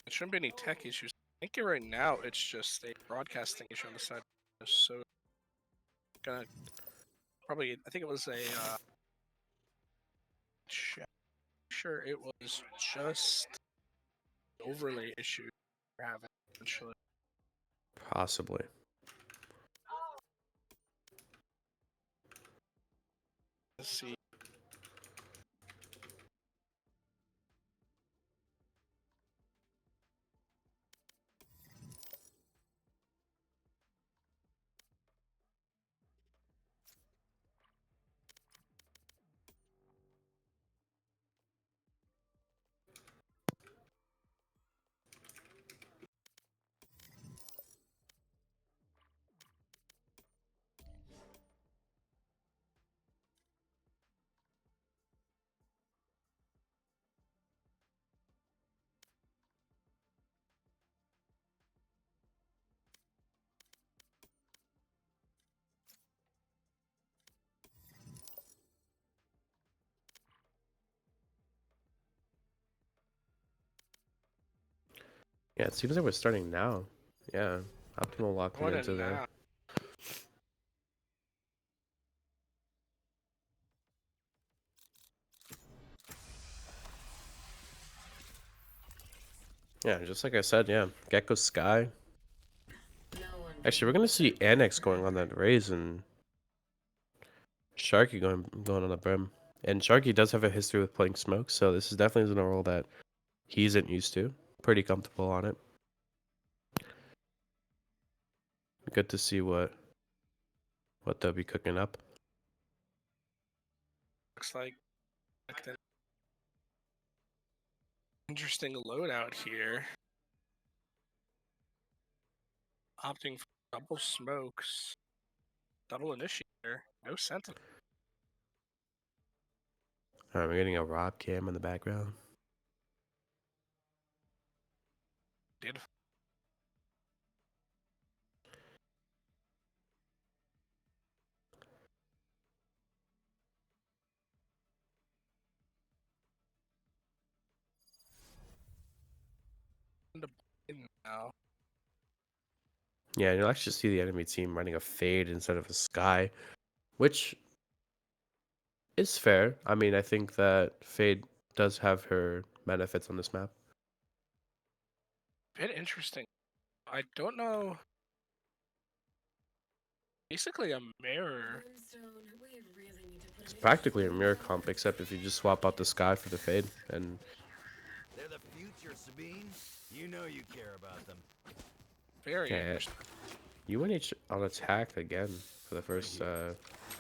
There shouldn't be any tech issues. I think right now it's just a broadcasting issue on the side. So gonna probably I think it was a sure it was just overlay issue we're having essentially. Possibly. Let's see. Yeah, it seems like we're starting now. Yeah, optimal locking Going into in there. now. Yeah, just like I said, yeah. Gecko Sky. Actually, we're gonna see Annex going on that raise and Sharky going on the brim. And Sharky does have a history with playing smoke, so this is definitely a role that he isn't used to. Pretty comfortable on it. Good to see what they'll be cooking up. Looks like an interesting loadout here. Opting for double smokes, double initiator, no sentinel. Alright, we're getting a Rob cam in the background. Did now. Yeah, you'll actually see the enemy team running a fade instead of a sky, which is fair. I mean, I think that fade does have her benefits on this map. Bit interesting. I don't know. Basically a mirror. It's practically a mirror comp, except if you just swap out the sky for the fade. And They're the future, Sabine. You know you care about them. Very yeah, interesting. UNH on attack again for the first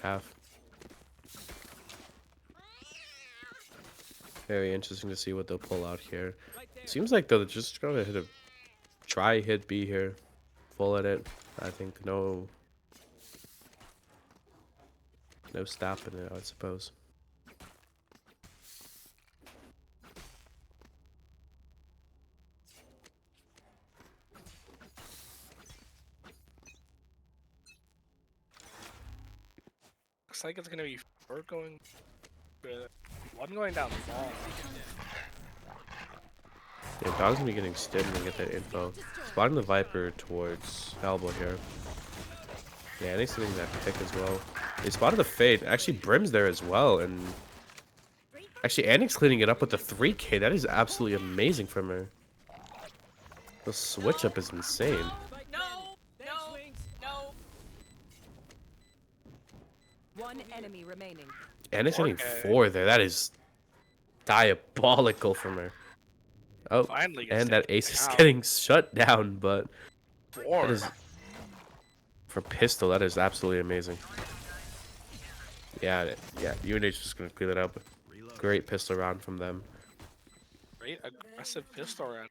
half. Very interesting to see what they'll pull out here. Seems like they're just gonna hit a try hit B here, full at it. I think no stopping it, I suppose. Looks like it's gonna be four going, one going down long. Yeah, Dog's gonna be getting stimmed and get that info. Spotting the Viper towards Elbow here. Yeah, and he's hitting that pick as well. They spotted the fade. Actually, Brim's there as well, and actually, Annick's cleaning it up with the 3K. That is absolutely amazing from her. The switch up is insane. One enemy remaining. Annick's hitting Okay. 4 there. That is diabolical from her. Oh, Finally gets and that taken ace is out. getting shut down, but Four. that is for pistol. That is absolutely amazing. Yeah, UNH is just gonna clear it up. Great pistol round from them. Great aggressive pistol round.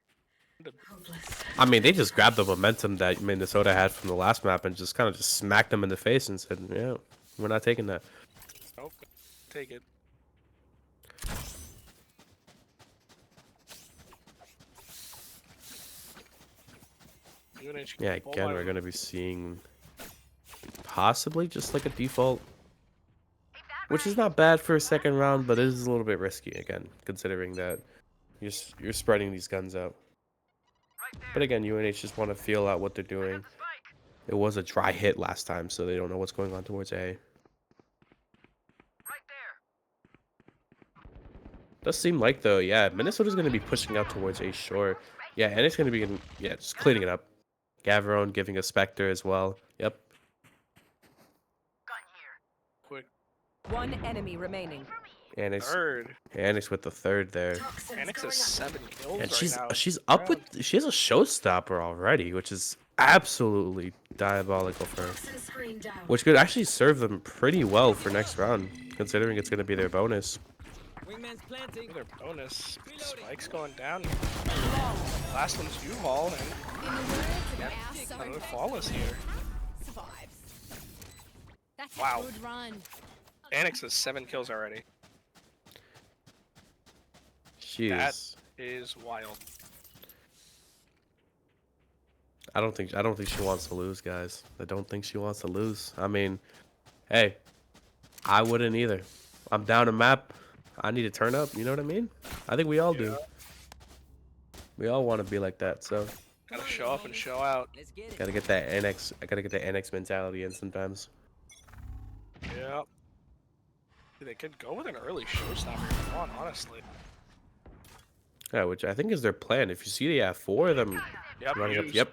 I mean, they just grabbed the momentum that Minnesota had from the last map and just kind of just smacked them in the face and said, "Yeah, we're not taking that." Nope. take it. UNH Yeah, again, we're gonna be seeing possibly just like a default, which is not bad for a second round, but it is a little bit risky again, considering that you're spreading these guns out. But again, UNH just want to feel out what they're doing. It was a dry hit last time, so they don't know what's going on towards A. Does seem like though, yeah, Minnesota's gonna be pushing out towards A short. Yeah, and it's gonna be just cleaning it up. Gavrone giving a Spectre as well. Yep. Quick One enemy remaining. Annex, third. Annex with the third there. Annex has 7 kills And right now. she's up with, she has a showstopper already, which is absolutely diabolical for her. Which could actually serve them pretty well for next round, considering it's gonna be their bonus. Their bonus. Spike's going down. Last one's U-Haul, and In the words of our another song, flawless here. survives. That's Wow. a good run. Annex has 7 kills already. She That is. is wild. I don't think she wants to lose, guys. I don't think she wants to lose. I mean, hey, I wouldn't either. I'm down a map. I need to turn up. You know what I mean? I think we all do. We all want to be like that. So Gotta show up and show out. gotta get that NX. I gotta get that NX mentality in sometimes. Yep. They could go with an early showstopper if you want, honestly. Yeah, which I think is their plan. If you see, they have 4 of them Yep. running up. use- Yep.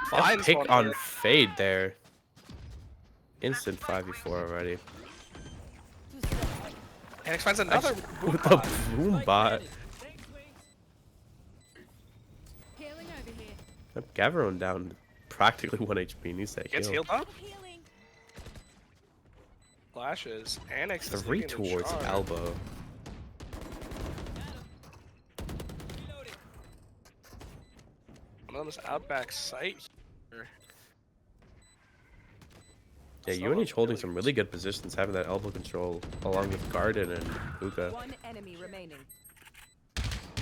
Finds Pick one on here. fade there. Instant 5v4 already. Annex finds another With the boom bot. Healing over here. Yep, Gavrone down practically 1 HP. Needs that Gets heal. healed up. Healing. Flashes. Annex is 3 leading the towards charge. elbow. One of them's out back sight here. Yeah, UNH holding some really good positions, having that elbow control along with Garden and Hookah. One enemy remaining.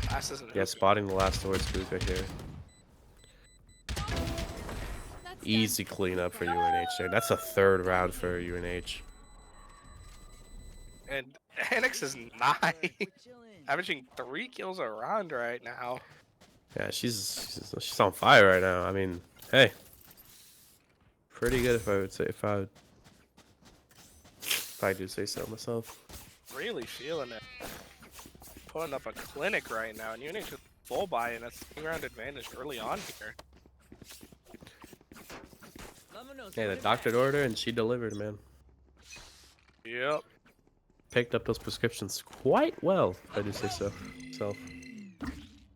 Last isn't Yeah, spotting the last towards Hookah here. That's Easy cleanup for UNH there. That's a 3rd round for UNH. And Annex is 9. Averaging 3 kills a round right now. Yeah, she's on fire right now. I mean, hey, pretty good if I do say so myself. Really feeling it. Putting up a clinic right now, and UNH with full buy, and that's 3-round advantage early on here. Yeah, the doctored order and she delivered, man. Yep. Picked up those prescriptions quite well, if I do say so.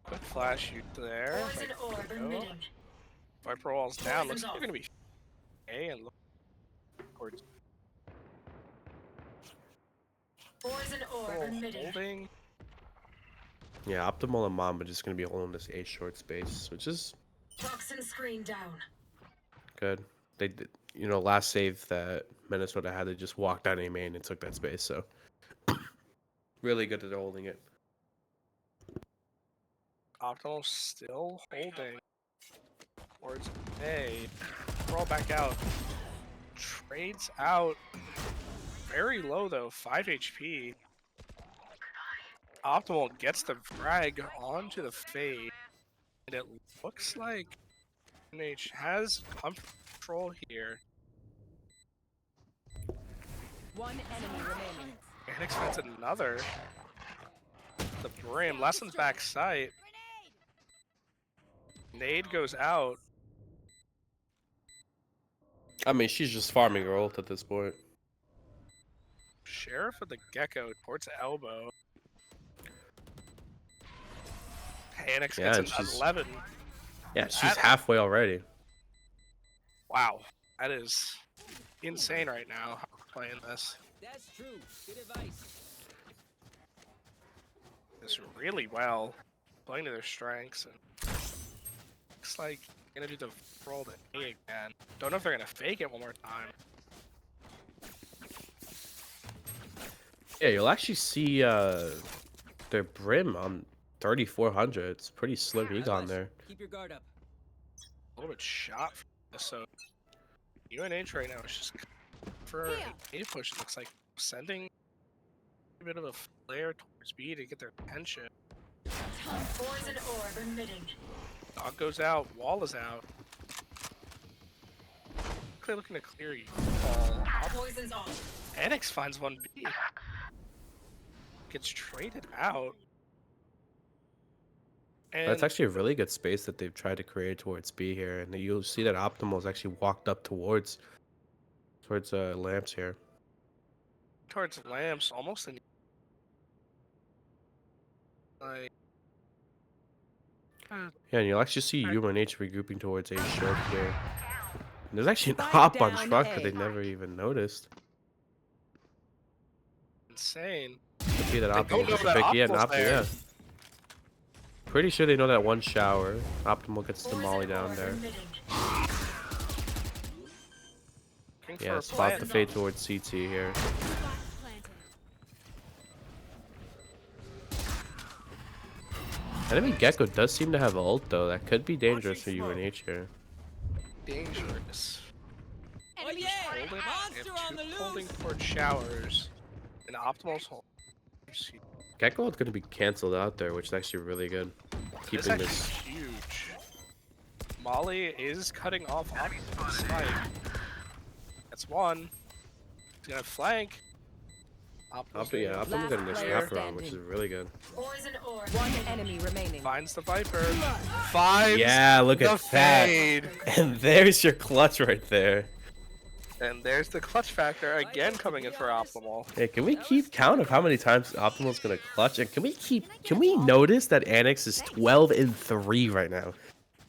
Quick flash shoot there. Right, there we go. Viper wall's down. Looks like you're gonna be A and look towards holding. Yeah, Optimal and Mamba just gonna be holding this A short space, which is Toxin screen down. good. They did, last save that Minnesota had, to just walk down A main and took that space, so really good that they're holding it. Optimal still holding towards A. Roll back out. Trades out. Very low though, 5 HP. Optimal gets the frag onto the fade. And it looks like NH has control here. One enemy remaining. Annex finds another. The brim. Last one's back sight. Nade goes out. I mean, she's just farming her ult at this point. Sheriff with the gecko towards elbow. Annex Yeah, gets and an she's- 11. Yeah, she's halfway already. Wow. That is insane right now, how we're playing this. That's true. Good advice. This really well. Playing to their strengths. And looks like they're gonna do the roll to A again. Don't know if they're gonna fake it one more time. Yeah, you'll actually see their brim on 3400. It's pretty slim econ there. Keep your guard up. A little bit shot from this, so UNH right now is just for a push. It looks like sending a bit of a flare towards B to get their attention. Poison orb emitting. Dog goes out, wall is out. Clear looking to clear you. Poison's on. Annex finds 1B. Gets traded out. And That's actually a really good space that they've tried to create towards B here, and you'll see that Optimal's actually walked up towards lamps here. towards lamps, almost in like. Yeah, and you'll actually see UNH regrouping towards A short here. And there's actually an Spike hop on down truck A. that they never even noticed. Insane. Could be that They don't Optimal know just that picked. Yeah, Optimal's Optimal, there. yeah. Pretty sure they know that one shower. Optimal gets the Poison molly down orb there. emitting. Looking for Yeah, a spot the plant. fade towards CT here. Spike planted. Enemy Gecko does seem to have ult though. That could be dangerous for UNH here. Dangerous. Oh Enemy yeah! Holding, they Monster have on two the holding loose! towards showers. And Optimal's hold. Gecko ult's gonna be cancelled out there, which is actually really good. This Keeping actually this. huge. Molly is cutting off Optimal's spike. That's one. He's gonna flank. Optimal's Yeah, Optimal Last getting this player wraparound, which is standing. really good. Poison orb. One enemy remaining. finds the Viper. Finds Yeah, look the at that. fade. And there's your clutch right there. And there's the clutch factor again coming in for Optimal. Hey, can we keep count of how many times Optimal's gonna clutch? And can we notice that Annex is 12-3 right now?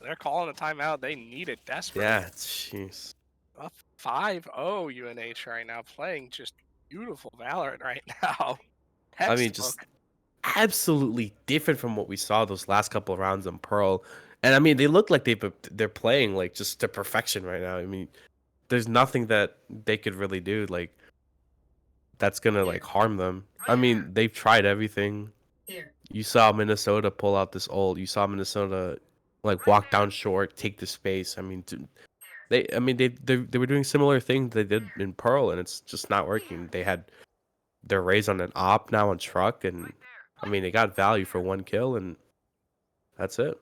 They're calling a timeout. They need it desperately. Yeah, jeez. Up 5-0 UNH right now, playing just beautiful Valorant right now. I mean, just Textbook. absolutely different from what we saw those last couple of rounds in Pearl. And I mean, they look like they're playing like just to perfection right now. I mean, there's nothing that they could really do like that's gonna like harm them. I mean, they've tried everything. Here. You saw Minnesota pull out this ult. You saw Minnesota like walk down short, take the space. I mean, they were doing similar things they did in Pearl, and it's just not working. They had their raise on an op now on truck, and I mean they got value for one kill, and that's it.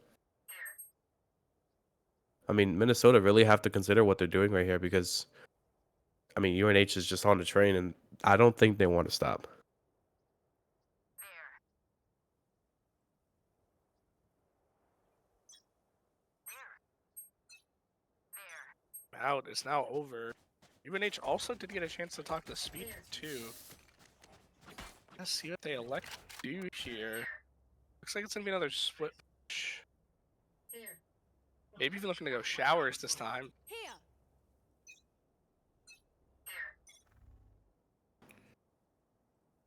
I mean, Minnesota really have to consider what they're doing right here because, I mean, UNH is just on the train, and I don't think they want to stop. Out is now over. UNH also did get a chance to talk to Speed too. Let's see what they elect to do here. Looks like it's gonna be another split push. Here. Maybe even looking to go showers this time. Here.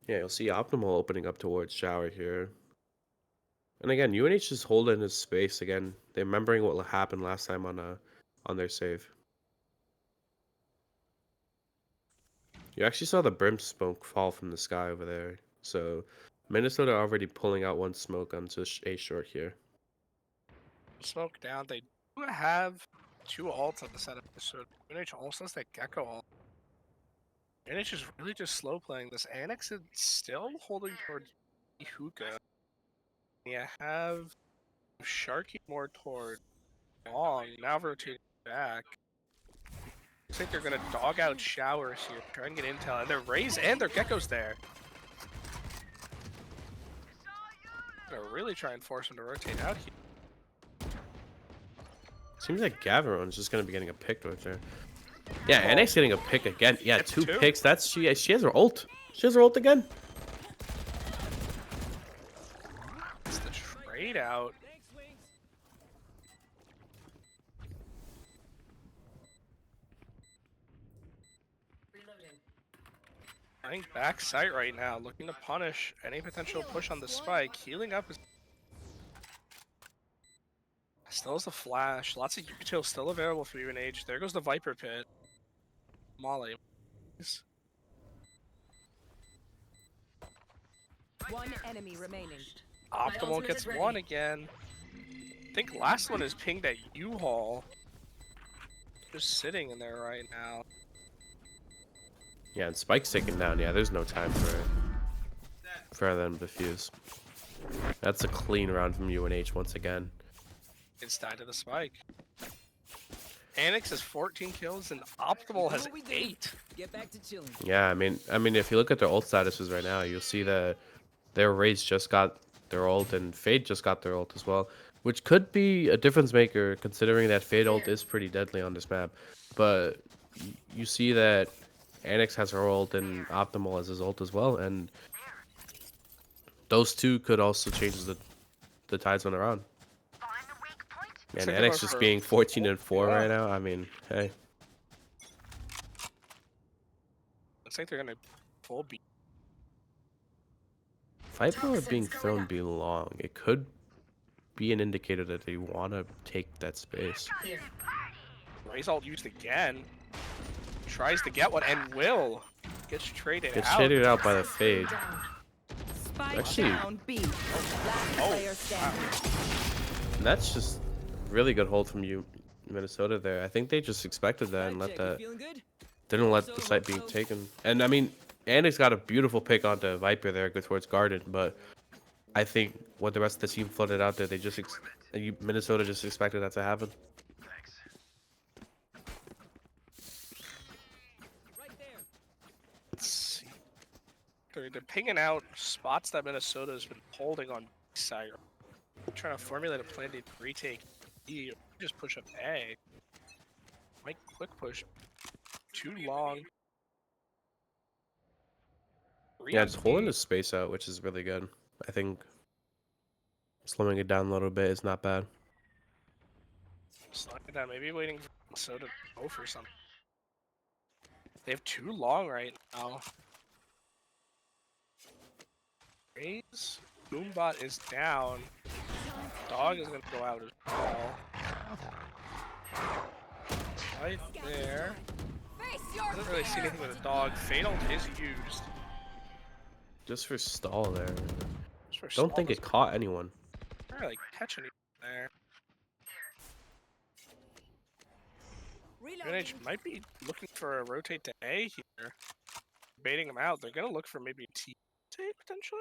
Yeah, you'll see Optimal opening up towards shower here. And again, UNH is holding his space again. They're remembering what happened last time on their save. You actually saw the brim smoke fall from the sky over there. So Minnesota already pulling out one smoke onto A short here. Smoke down. They do have two ults at the setup, so UNH also has that Gecko ult. UNH is really just slow playing this. Annex is still holding towards Hookah. You have Sharky more toward Long, now rotating back. Looks like they're gonna dog out showers here, try and get intel, and their Rays and their Geckos there. Gonna really try and force them to rotate out here. Seems like Gaveron's just gonna be getting a pick right there. Yeah, Annex getting a pick again. Yeah, It's two two. picks. That's she has her ult. She has her ult again. It's the trade out. Thanks, Wings. Reloading. Running back sight right now, looking to punish any potential push on the spike. Healing up is still has a flash. Lots of util still available for UNH. There goes the Viper pit. Molly. One enemy remaining. Optimal ultimate gets is ready. one again. I think last one is pinged at U-Haul. Just sitting in there right now. Yeah, and Spike's taken down. Yeah, there's no time for them to fuse. That's a clean round from UNH once again. It's died to the spike. Anix has 14 kills and Optimal has 8. Get back to chilling. Yeah, I mean, if you look at their ult statuses right now, you'll see that their Raze just got their ult and Fade just got their ult as well, which could be a difference maker considering that Fade ult is pretty deadly on this map. But you see that Anix has her ult and Optimal has his ult as well, and those two could also change the tides on around. And Check it Anix out just for- being 14-4 Yeah. right now, I mean, hey. Looks like they're gonna full beat. Viper are being thrown belong. It could be an indicator that they want to take that space. Here. Raze ult used again. Tries to get one and will. Gets traded Gets out. shaded out by the Fade. Down. Spike Actually- down B. Last player standing. And that's just really good hold from you, Minnesota there. I think they just expected that and let Check, that, you feeling good? didn't let the site be taken. And I mean, Andy's got a beautiful pick onto Viper there, good towards Garden, but I think what the rest of the team floated out there, they just, Minnesota just expected that to happen. Right there. Let's see. They're pinging out spots that Minnesota's been holding on B side. Trying to formulate a plan to retake E or just push up A. Might quick push. Too long. Yeah, just holding the space out, which is really good. I think slowing it down a little bit is not bad. Slowing it down. Maybe waiting for Minnesota to go for something. They have too long right now. Raze. Boombot is down. Dog is gonna go out as well. Right there. Face your I didn't really see fear. anything with a dog. Fatal is used. Just for stall there. Just for Don't think small- it caught anyone. Not really catch anything there. UNH might be looking for a rotate to A here. Baiting them out. They're gonna look for maybe a T rotate potentially.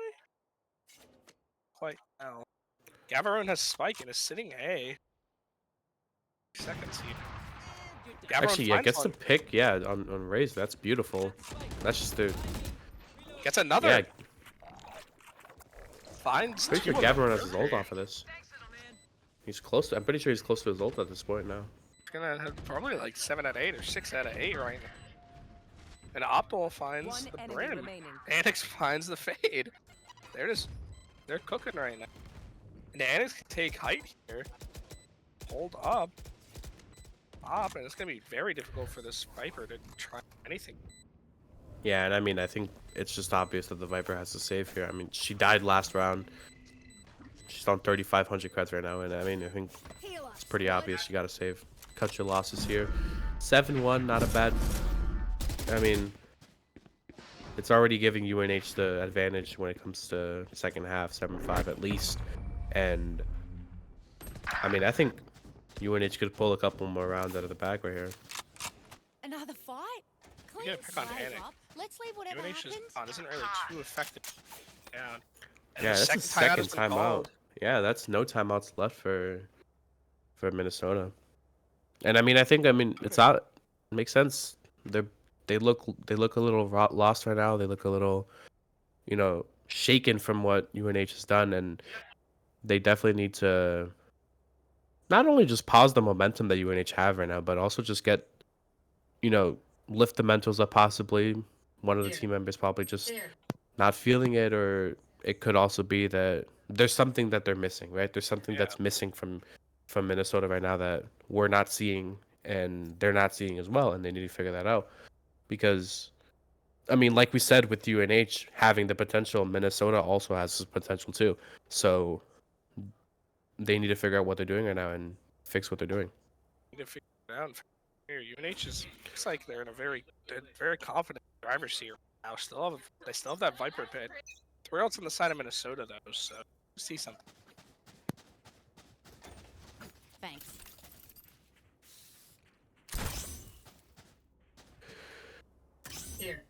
Quite now. Gavarone has spike and is sitting A. Seconds here. Gavarone Actually, yeah, finds gets the one. pick, yeah, on Raze. That's beautiful. That's just the, Gets another. yeah, Finds pretty sure two of them. Gavrone has his ult off of this. He's close to, I'm pretty sure he's close to his ult at this point now. He's gonna have probably like 7 out of 8 or 6 out of 8 right now. And Optimal finds One the enemy brim. remaining. Anix finds the fade. They're cooking right now. And Anix can take height here. Hold up. And it's gonna be very difficult for this Viper to try anything. Yeah, and I mean, I think it's just obvious that the Viper has to save here. I mean, she died last round. She's on 3,500 creds right now, and I mean, I think it's pretty obvious you gotta save. Cut your losses here. 7-1, not a bad. I mean, it's already giving UNH the advantage when it comes to second half, 7-5 at least. And I mean, I think UNH could pull a couple more rounds out of the bag right here. Another fight? You Clean gotta pick on slave Anix. up. Let's leave whatever UNH happens. isn't really too effective down. And Yeah, the that's the timeout second has been timeout. called. Yeah, that's no timeouts left for Minnesota. And I mean, it's out. It makes sense. They look a little lost right now. They look a little, shaken from what UNH has done, and they definitely need to not only just pause the momentum that UNH have right now, but also just get, lift the mentals up possibly. One of the team members probably just There. not feeling it, or it could also be that there's something that they're missing, right? There's something that's missing from Minnesota right now that we're not seeing and they're not seeing as well, and they need to figure that out. Because I mean, like we said with UNH having the potential, Minnesota also has the potential too. So they need to figure out what they're doing right now and fix what they're doing. Need to figure it out. Here, UNH looks like they're in a very confident driver's seat now. They still have that Viper pit. We're else on the side of Minnesota though, so we'll see something. Thanks. Here.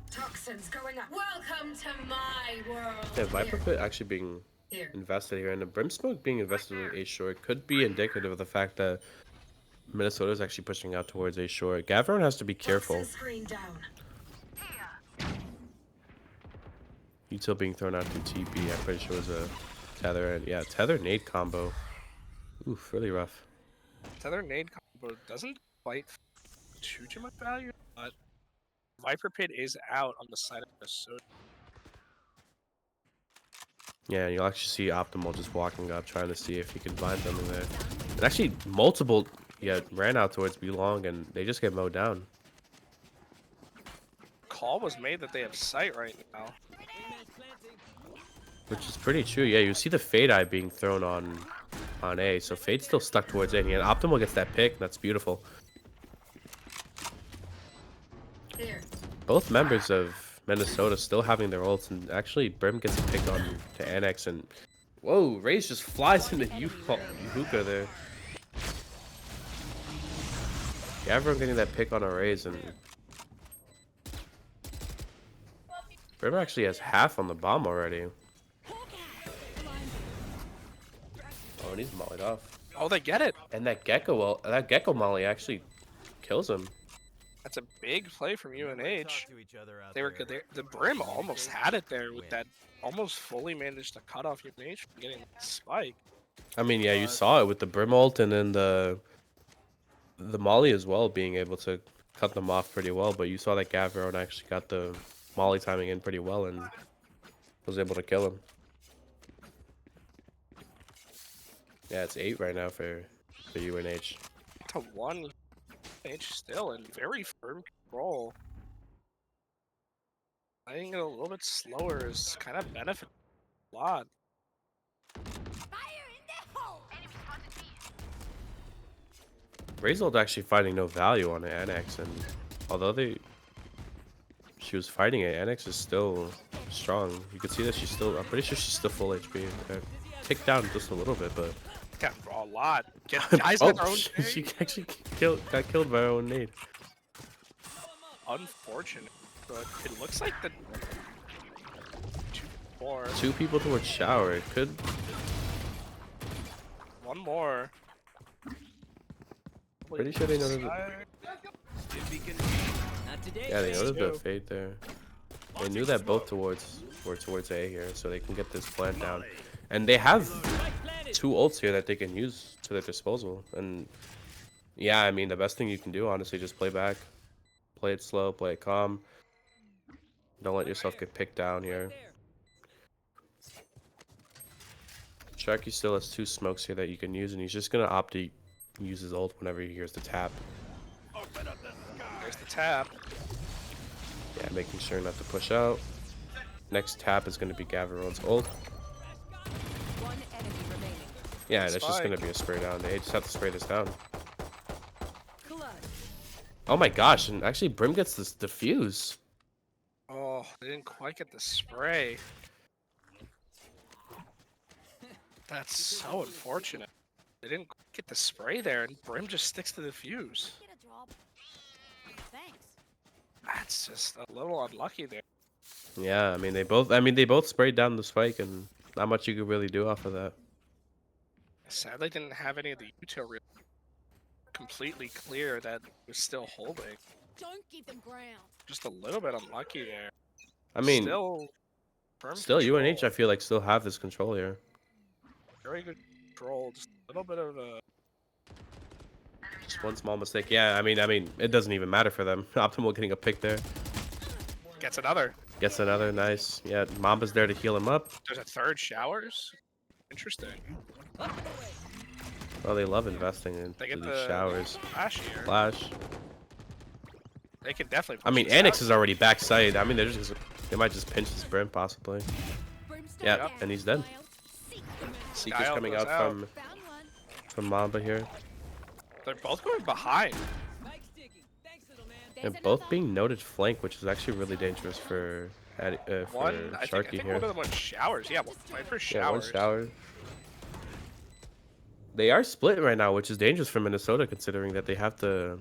Toxins going up. Welcome to my world. Yeah, Viper Pit actually being Here. invested here, and the Brimsmoke being invested in A short could be indicative of the fact that Minnesota is actually pushing out towards A short. Gavron has to be careful. Toxin screen down. Util being thrown out through TP, I'm pretty sure it was a tether, and yeah, tether nade combo. Oof, really rough. Tether nade combo doesn't quite too much value, but Viper Pit is out on the side of Minnesota. Yeah, you'll actually see Optimal just walking up, trying to see if he can find something there. And actually, multiple, yeah, ran out towards B-Long, and they just get mowed down. Call was made that they have sight right now. Wingman's planting. Which is pretty true. Yeah, you see the Fade Eye being thrown on A, so Fade's still stuck towards A, and Optimal gets that pick. That's beautiful. Here. Both members of Minnesota still having their ults, and actually Brim gets a pick on to Annex, and whoa, Raze just flies into Hookah there. Yeah, everyone getting that pick on a Raze, and Brim actually has half on the bomb already. Oh, and he's mollied off. Oh, they get it. And that Gecko, well, that Gecko molly actually kills him. That's a big play from Talk UNH. to each other out They were there. good. The Brim almost had it there with that. Almost fully managed to cut off UNH from getting that spike. I mean, yeah, you saw it with the Brim ult and then the molly as well, being able to cut them off pretty well. But you saw that Gavron actually got the molly timing in pretty well and was able to kill him. Yeah, it's 8 right now for UNH. To 1, UNH still in very firm control. Playing it a little bit slower is kind of benefit a lot. Fire in the hole! Raze ult actually finding no value on the Annex, and although she was fighting it, Annex is still strong. You can see that she's still, I'm pretty sure she's still full HP. Ticked down just a little bit, but Got a lot. Get guys oh, in their own she day. actually got killed by her own nade. Unfortunate, but it looks like the 2 more. 2 people towards shower. It could. One more. Pretty sure they know there's a, Not today. yeah, they know there's a Two. fade there. They knew that both were towards A here, so they can get this plant down. And they have Spike planted. 2 ults here that they can use to their disposal. And yeah, I mean, the best thing you can do, honestly, just play back. Play it slow, play it calm. Don't let yourself get picked down here. Sharky still has 2 smokes here that you can use, and he's just going to opt to use his ult whenever he hears the tap. There's the tap. Yeah, making sure not to push out. Next tap is going to be Gavaron's ult. One enemy remaining. Yeah, and it's just Spike. going to be a spray down. They just have to spray this down. Clutch. Oh my gosh, and actually Brim gets this defuse. Oh, they didn't quite get the spray. That's so unfortunate. They didn't quite get the spray there, and Brim just sticks to the fuse. Get a drop. Thanks. That's just a little unlucky there. Yeah, I mean they both sprayed down the spike, and not much you could really do off of that. Sadly, didn't have any of the util really completely clear that was still holding. Don't give them ground. Just a little bit unlucky there. I mean, still, firm still control. UNH I feel like still have this control here. Very good control. Just a little bit of a. Just one small mistake. Yeah, I mean it doesn't even matter for them. Optimal getting a pick there. Gets another. Gets another nice. Yeah, Mamba's there to heal him up. There's a third showers. Interesting. Oh, they love investing in They get these the showers. flash here. Flash. They can definitely. I push mean, this Annex out. is already backside. I mean, they might just pinch his Brim possibly. Brimstone Yep, down. and he's dead. Wild. Seek them out. Seeker's Dial coming goes out Found one. from Mamba here. They're both going behind. Spike sticky. Thanks, little man. There's And both another. being noted flank, which is actually really dangerous for One, I Sharky think here. one of them went showers. Yeah, right for Yeah, one showers. shower. They are split right now, which is dangerous for Minnesota considering that they have to.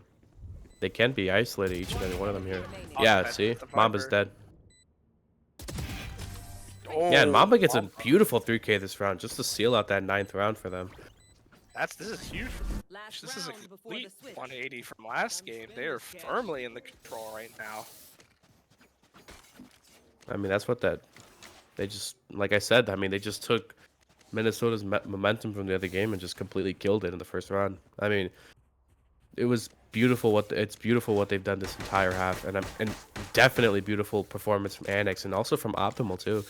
They can be isolated, each and every one of them here. Remaining. Yeah, That's see? the Mamba's Viper. dead. Oh, Yeah, and Mamba gets a Mamba. beautiful 3K this round just to seal out that 9th round for them. This is huge. Last This is a round before the complete switch. 180 from last game. They are firmly in the control right now. I mean, that's what they just, like I said, I mean, they just took Minnesota's momentum from the other game and just completely killed it in the first round. I mean, it was beautiful it's beautiful what they've done this entire half, and definitely beautiful performance from Annex and also from Optimal too.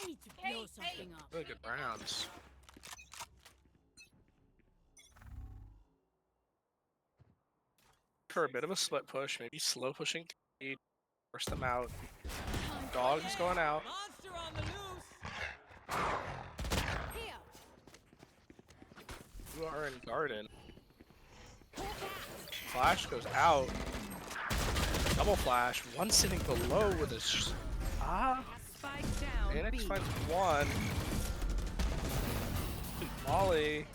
I need to blow something up. Really good rounds. For a bit of a split push, maybe slow pushing, force them out. Dog's going out. Monster on the loose. Here. You are in garden. Flash goes out. Double flash. One sitting below with a Spike down. Annex B. finds one. Molly.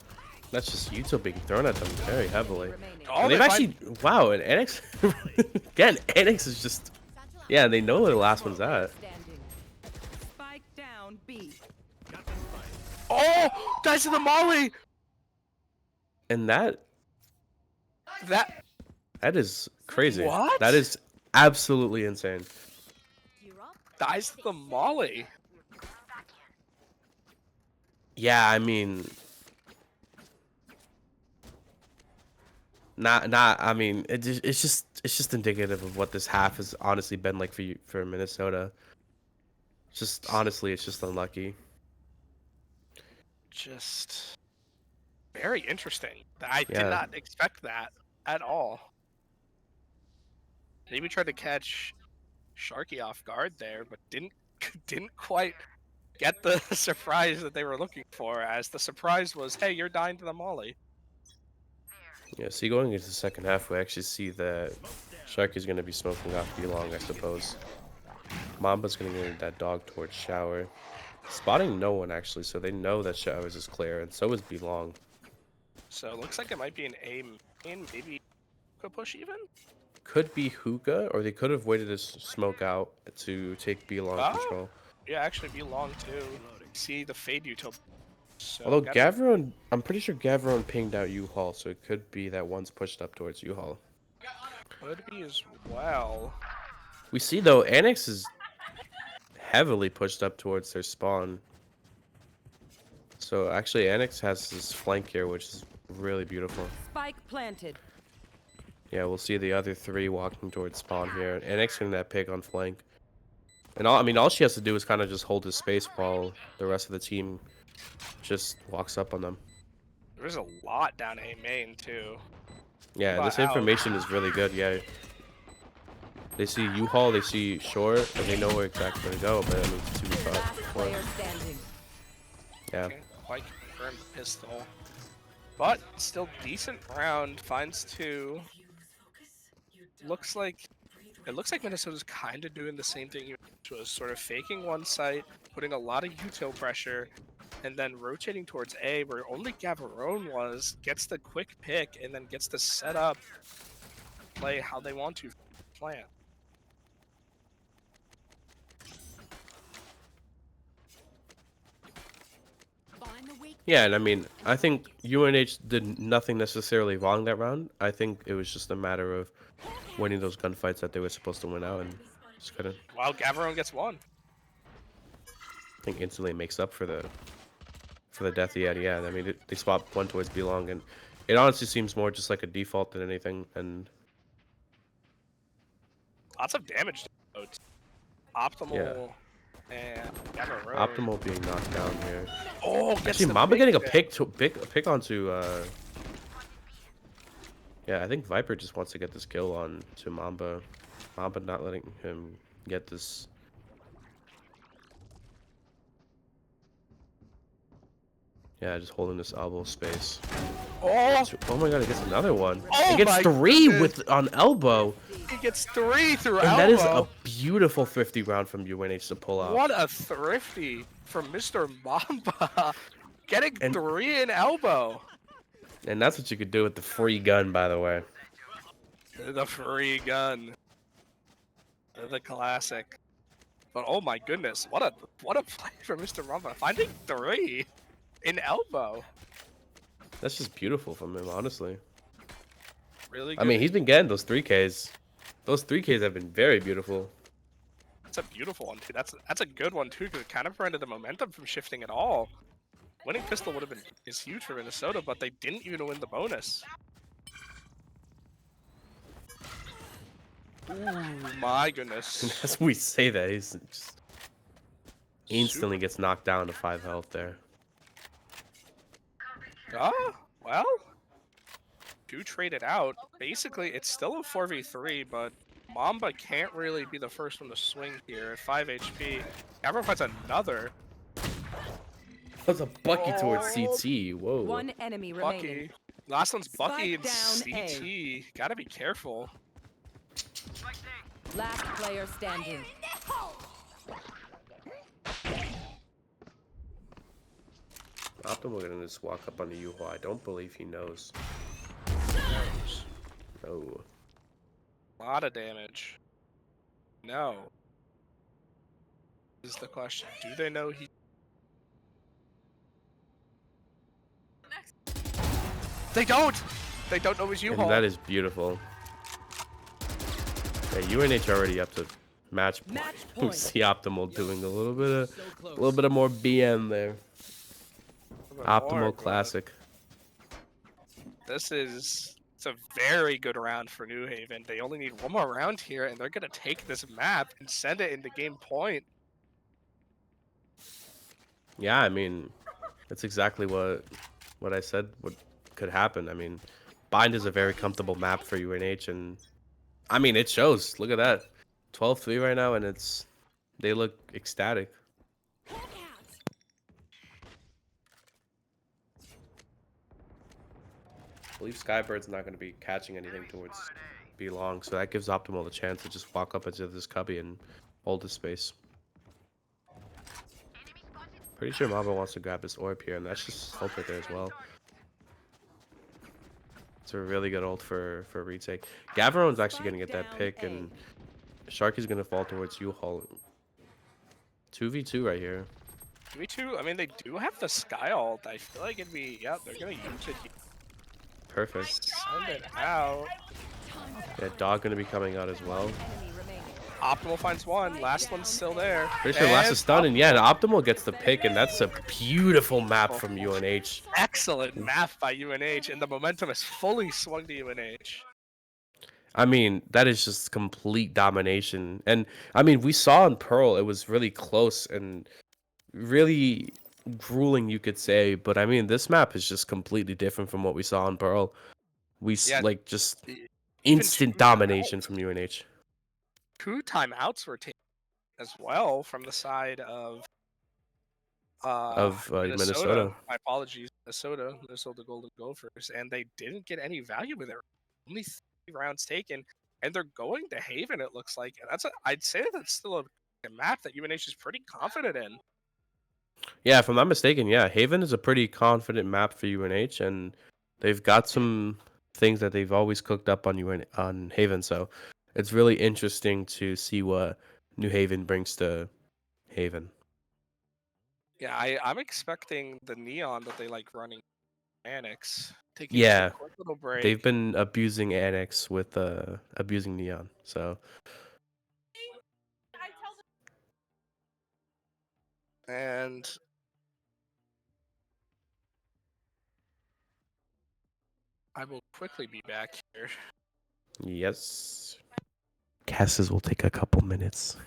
That's just Yuto being thrown at them very heavily. Remaining. Oh, And they've they actually, wow, and Annex, again, Annex is just, yeah, they know where the last one's at. Standing. Spike down B. Oh, dies to the Molly. And that That is crazy. What? That is absolutely insane. You're up. dies to the Molly. Yeah, I mean, I mean, it's just indicative of what this half has honestly been like for Minnesota. Just honestly, it's just unlucky. Just very interesting. I did Yeah. not expect that at all. Maybe tried to catch Sharky off guard there, but didn't quite get the surprise that they were looking for. As the surprise was, hey, you're dying to the Molly. Yeah, see, going into the second half, we actually see that Sharky's going to be smoking off B-Long, I suppose. Mamba's going to get that dog towards Shower. Spotting no one, actually, so they know that Showers is clear, and so is B-Long. So it looks like it might be an A main, maybe could push even. Could be Hookah, or they could have waited to smoke out to take B-Long Oh. control. Yeah, actually be long too. See the fade utopia. So Although gotta- Gavron, I'm pretty sure Gavron pinged out U-Haul, so it could be that one's pushed up towards U-Haul. could be as well. We see, though, Annex is heavily pushed up towards their spawn. So actually, Annex has this flank here, which is really beautiful. Spike planted. Yeah, we'll see the other three walking towards spawn here. Annex getting that pick on flank. And all she has to do is kind of just hold his space while the rest of the team just walks up on them. There's a lot down A main too. Yeah, Wow. this information is really good. Yeah, they see U-Haul, they see Short, and they know where exactly to go. But I mean, it's 2v5. Last player standing. Yeah, Can't quite confirm the pistol. But still decent round. Finds two. Looks like Minnesota's kind of doing the same thing, which was sort of faking one site, putting a lot of util pressure, and then rotating towards A, where only Gavarone gets the quick pick, and then gets to set up, play how they want to plan. Find the weak. yeah, and I mean, I think UNH did nothing necessarily wrong that round. I think it was just a matter of winning those gunfights that they were supposed to win out, and just couldn't. While Gavarone gets one. I think instantly makes up for the death he had. Yeah, I mean, they swapped one towards B-Long, and it honestly seems more just like a default than anything. And Lots of damage. Though. Optimal and Gavarone. Optimal being knocked down here. Oh, gets Actually, the Mamba big getting a pick. pick onto. Yeah, I think Viper just wants to get this kill on to Mamba. Mamba not letting him get this. Yeah, just holding this elbow space. Oh, Oh my god, it gets another one. Oh It gets my 3 goodness. with on elbow. he gets 3 through And that is a elbow. beautiful 50 round from UNH to pull off. What a thrifty from Mr. Mamba. Getting And 3 in elbow. and that's what you could do with the free gun, by the way. The free gun. The classic. But oh my goodness, what a play from Mr. Mamba. Finding 3 in elbow. That's just beautiful from him, honestly. Really good. I mean, he's been getting those 3Ks. Those 3Ks have been very beautiful. That's a beautiful one too. That's a good one too, because it kind of prevented the momentum from shifting at all. Winning pistol would have been is huge for Minnesota, but they didn't even win the bonus. Ooh, my goodness. As we say that, he's just instantly gets knocked down to 5 health there. Oh, well. 2 traded out. Basically, it's still a 4v3, but Mamba can't really be the first one to swing here at 5 HP. Gavro finds another. That's a Bucky towards CT. Whoa. One enemy remaining. Bucky. Last one's Bucky and Spike down CT. Gotta be careful. Last player standing. Optimal gonna just walk up on the U-Haul. I don't believe he knows. No. A lot of damage. No. Is the question. Do they know he... They don't! They don't know his And U-Haul. that is beautiful. Yeah, UNH already up to match point. Match We point. see Optimal doing a little bit of more BM there. Optimal classic. This is... It's a very good round for New Haven. They only need one more round here, and they're gonna take this map and send it into game point. Yeah, I mean, that's exactly what I said would could happen. I mean, Bind is a very comfortable map for UNH, and I mean, it shows. Look at that. 12-3 right now, and they look ecstatic. I believe Skybird's not going to be catching anything towards B long, so that gives Optimal the chance to just walk up into this cubby and hold his space. Pretty sure Mamba wants to grab his orb here, and that's just ult right there as well. It's a really good ult for a retake. Gaveron's actually going to get that pick, and Sharky's going to fall towards U-Haul. 2v2 right here. 2v2, I mean, they do have the Sky ult. I feel like it'd be... Yeah, they're gonna use it. Perfect. Send it out. Yeah, Dog going to be coming out as well. Enemy remaining. Optimal finds one. Last one's still there. Pretty sure last is stunned, and yeah, Optimal gets the pick, and that's a beautiful map from UNH. Excellent map by UNH, and the momentum is fully swung to UNH. I mean, that is just complete domination. And I mean, we saw in Pearl, it was really close and really grueling, you could say. But I mean, this map is just completely different from what we saw in Pearl. Yeah, Like just even instant two domination from UNH. 2 timeouts were taken as well from the side of Minnesota. My apologies, Minnesota Golden Gophers, and they didn't get any value with it. Only 3 rounds taken, and they're going to Haven. It looks like, and I'd say that's still a map that UNH is pretty confident in. Yeah, if I'm not mistaken, yeah, Haven is a pretty confident map for UNH, and they've got some things that they've always cooked up on Haven. So it's really interesting to see what New Haven brings to Haven. Yeah, I'm expecting the neon that they like running Annex. Taking Yeah, a quick little break. they've been abusing Annex with abusing Neon. So And I will quickly be back here. yes, Casses will take a couple minutes.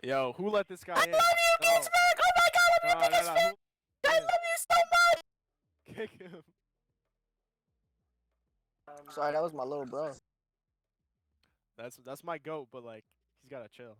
Yo, who let this guy in? I love you, no. Oh my god, no, no, no. I love you so much. Kick him. Sorry, that was my little bro. That's my goat, but like he's gotta chill.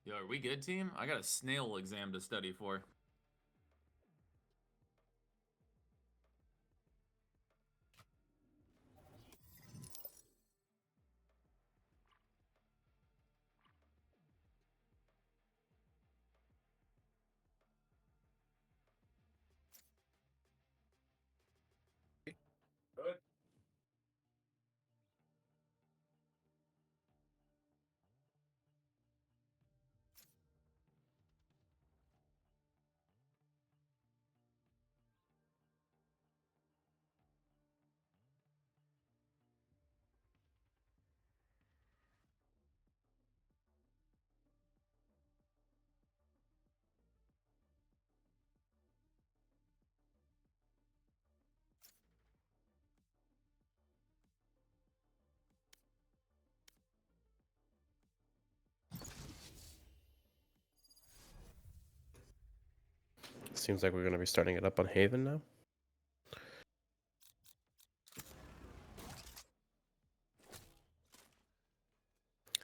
Yo, are we good, team? I got a snail exam to study for. Seems like we're going to be starting it up on Haven now.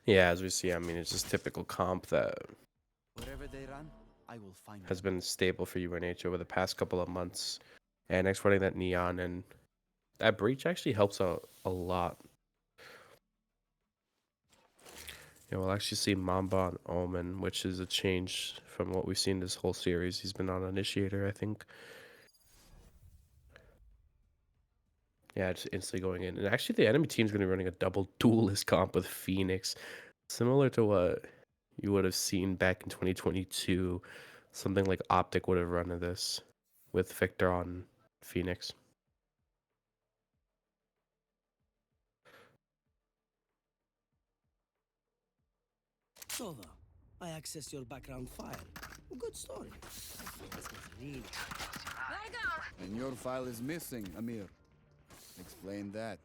Yeah, as we see, I mean, it's just typical comp that Wherever they run, I will find has been stable for UNH over the past couple of months. And next running that Neon, and that Breach actually helps out a lot. Yeah, we'll actually see Mamba on Omen, which is a change from what we've seen this whole series. He's been on Initiator, I think. Yeah, just instantly going in. And actually, the enemy team's going to be running a double duelist comp with Phoenix, similar to what you would have seen back in 2022. Something like Optic would have run of this with Victor on Phoenix. So, I access your background file. Good story. This was really. Gotta go. And your file is missing, Amir. Explain that.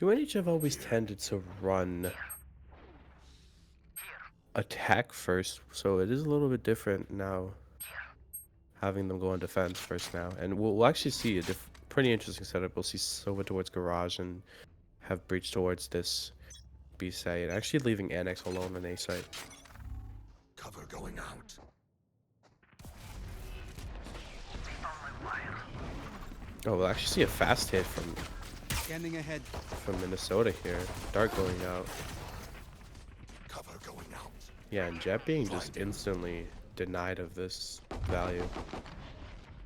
UNH have always tended to run attack first, so it is a little bit different now, having them go on defense first now. And we'll actually see a pretty interesting setup. We'll see Sova towards Garage and have Breach towards this B site, and actually leaving Annex alone on A site. Cover going out. Oh, we'll actually see a fast hit from Scanning ahead. Minnesota here. Dart going out. Cover going out. Yeah, and Jet being just instantly denied of this value.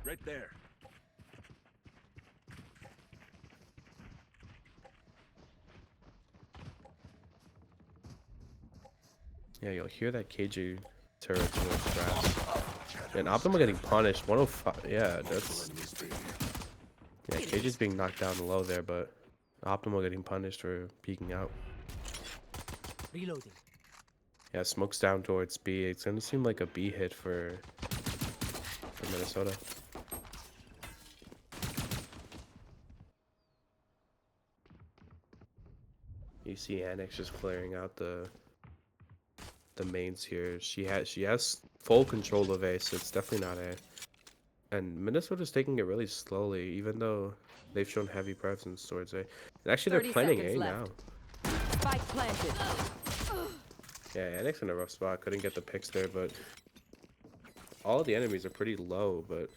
Right there. Yeah, you'll hear that KJ turret towards grass. And Optimal getting punished. 105. Yeah, that's. Yeah, KJ's being knocked down low there, but Optimal getting punished for peeking out. Reloading. Yeah, smoke's down towards B. It's gonna seem like a B hit for Minnesota. You see Annex just clearing out the mains here. She has full control of A, so it's definitely not A. And Minnesota's taking it really slowly, even though they've shown heavy presence towards A. And actually, they're 30 planning A seconds now. left. Spike planted. Yeah, Annex in a rough spot. Couldn't get the picks there, but all of the enemies are pretty low, but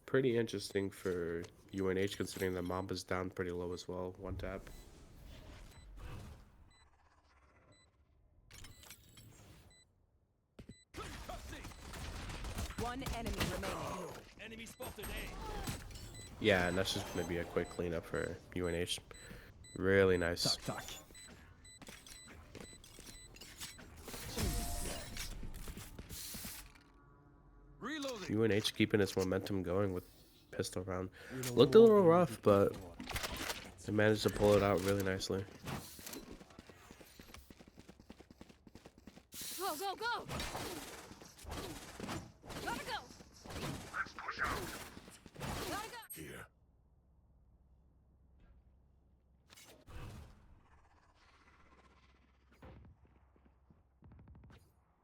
pretty interesting for UNH considering the Mamba's down pretty low as well. One tap. One enemy remaining. Enemy spotted A. Yeah, and that's just going to be a quick cleanup for UNH. Really nice. UNH keeping its momentum going with pistol round. Looked a little rough, but they managed to pull it out really nicely. Go, go, go. Gotta go. Let's push out. Gotta go. Here.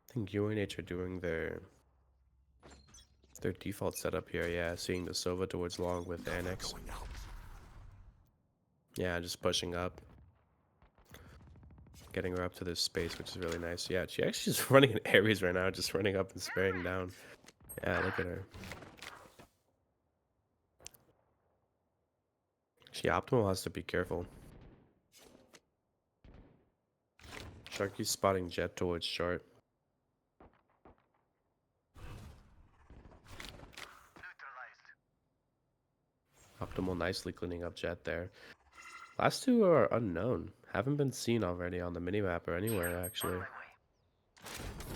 I think UNH are doing their default setup here. Yeah, seeing the Sova towards long with Annex. Going out. Yeah, just pushing up. Getting her up to this space, which is really nice. Yeah, she actually is running in Ares right now, just running up and spraying down. Yeah, look at her. She Optimal has to be careful. Sharky's spotting Jet towards short. Optimal nicely cleaning up Jet there. Last two are unknown. Haven't been seen already on the minimap or anywhere, actually.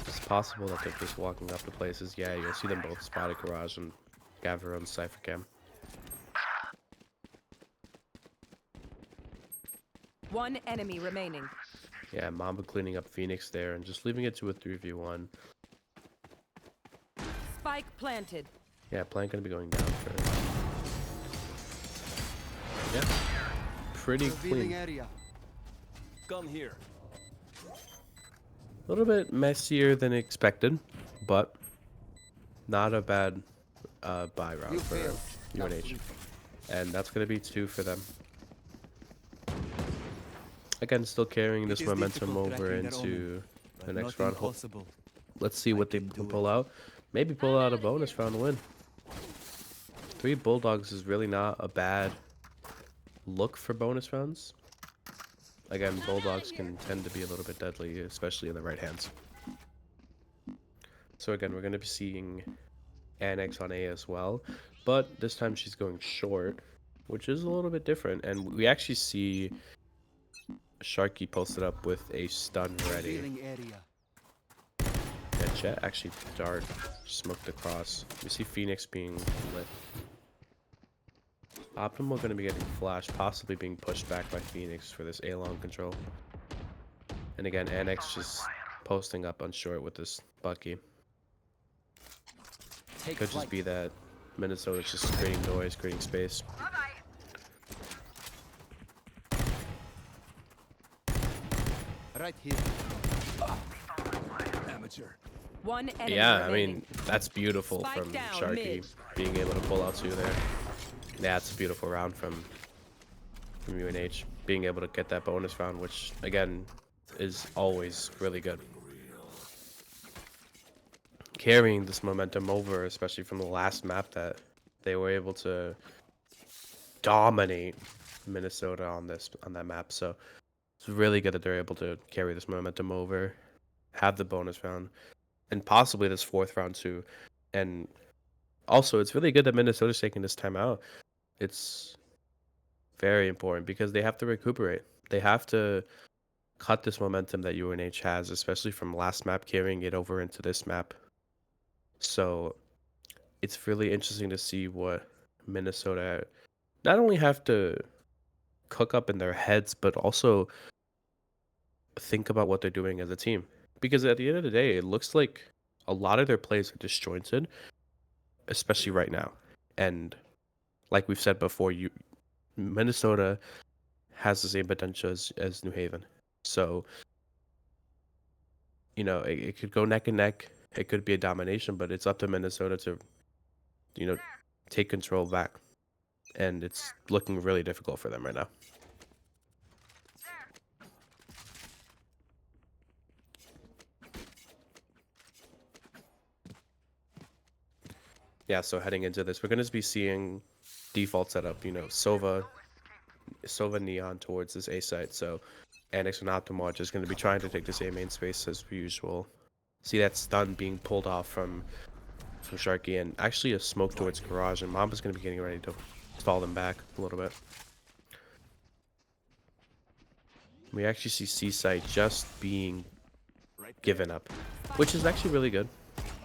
It's possible that they're just walking up to places. Yeah, you'll see them both spot at Garage and Gavin on Cypher Cam. One enemy remaining. Yeah, Mamba cleaning up Phoenix there and just leaving it to a 3v1. Spike planted. Yeah, Plank gonna be going down first. Yeah, pretty clean. Area. Come here. A little bit messier than expected, but not a bad buy round for UNH. And that's going to be 2 for them. Again, still carrying this momentum over into the next round. Let's see what they can pull out. Maybe pull out a bonus round win. 3 Bulldogs is really not a bad look for bonus rounds. Again, Bulldogs can tend to be a little bit deadly, especially in the right hands. So again, we're going to be seeing Annex on A as well, but this time she's going short, which is a little bit different. And we actually see Sharky posted up with a stun ready. Yeah, Jet actually dart smoked across. We see Phoenix being lit. Optimal going to be getting flashed, possibly being pushed back by Phoenix for this A-long control. And again, Annex just posting up on short with this Bucky. Could just be that Minnesota's just creating noise, creating space. Right here. Amateur. One enemy Yeah, I remaining. mean, that's beautiful Spike from down, Sharky mid. being able to pull out 2 there. Yeah, it's a beautiful round from UNH. Being able to get that bonus round, which, again, is always really good. Carrying this momentum over, especially from the last map that they were able to dominate Minnesota on that map. So it's really good that they're able to carry this momentum over, have the bonus round, and possibly this 4th round too. And also, it's really good that Minnesota's taking this time out. It's very important because they have to recuperate. They have to cut this momentum that UNH has, especially from last map, carrying it over into this map. So it's really interesting to see what Minnesota not only have to cook up in their heads, but also think about what they're doing as a team. Because at the end of the day, it looks like a lot of their plays are disjointed, especially right now. And like we've said before, Minnesota has the same potential as New Haven. So, you know, it could go neck and neck. It could be a domination, but it's up to Minnesota to, you know, take control back. And it's looking really difficult for them right now. Yeah, so heading into this, we're going to be seeing default setup, you know, Sova Neon towards this A site. So Annex and Optimal are just going to be trying to take this A main space as usual. See that stun being pulled off from Sharky, and actually a smoke towards Garage, and Mamba's going to be getting ready to fall them back a little bit. We actually see C site just being given up, which is actually really good.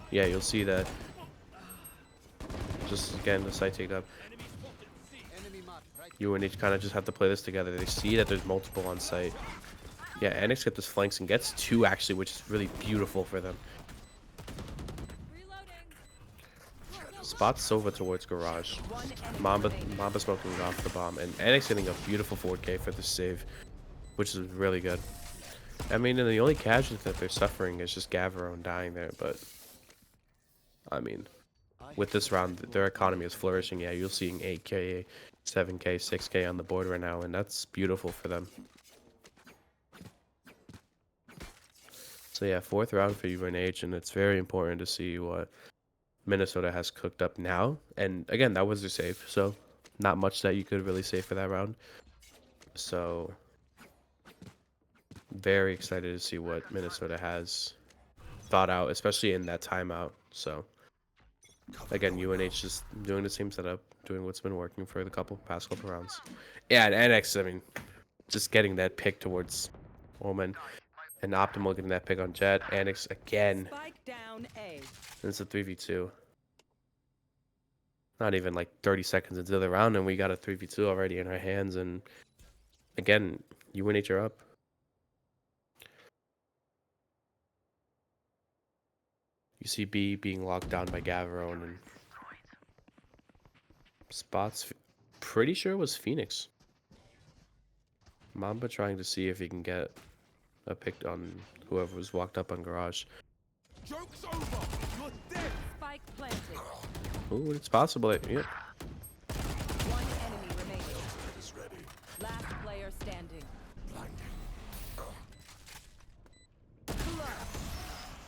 Yeah, you'll see that. Just again, the site take up. UNH kind of just have to play this together. They see that there's multiple on site. Yeah, Annex get this flanks and gets 2 actually, which is really beautiful for them. Spots Sova towards Garage. Mamba smoking off the bomb, and Annex getting a beautiful 4K for the save, which is really good. I mean, and the only casualty that they're suffering is just Gavrone dying there, but I mean, with this round, their economy is flourishing. Yeah, you're seeing 8K, 7K, 6K on the board right now, and that's beautiful for them. So yeah, 4th round for UNH, and it's very important to see what Minnesota has cooked up now. And again, that was their save, so not much that you could really say for that round. So very excited to see what Minnesota has thought out, especially in that timeout. So again, UNH just doing the same setup, doing what's been working for the past couple rounds. Yeah, and Annex, I mean, just getting that pick towards Omen, and Optimal getting that pick on Jet. Annex again. Spike down A. And it's a 3v2. Not even like 30 seconds into the round, and we got a 3v2 already in our hands. And again, UNH are up. You see B being locked down by Gavrone, and Spots, pretty sure it was Phoenix. Mamba trying to see if he can get a pick on whoever was walked up on Garage. Joke's over. You're dead. Spike planted. Ooh, it's possible. Yeah. One enemy remaining. Last player standing.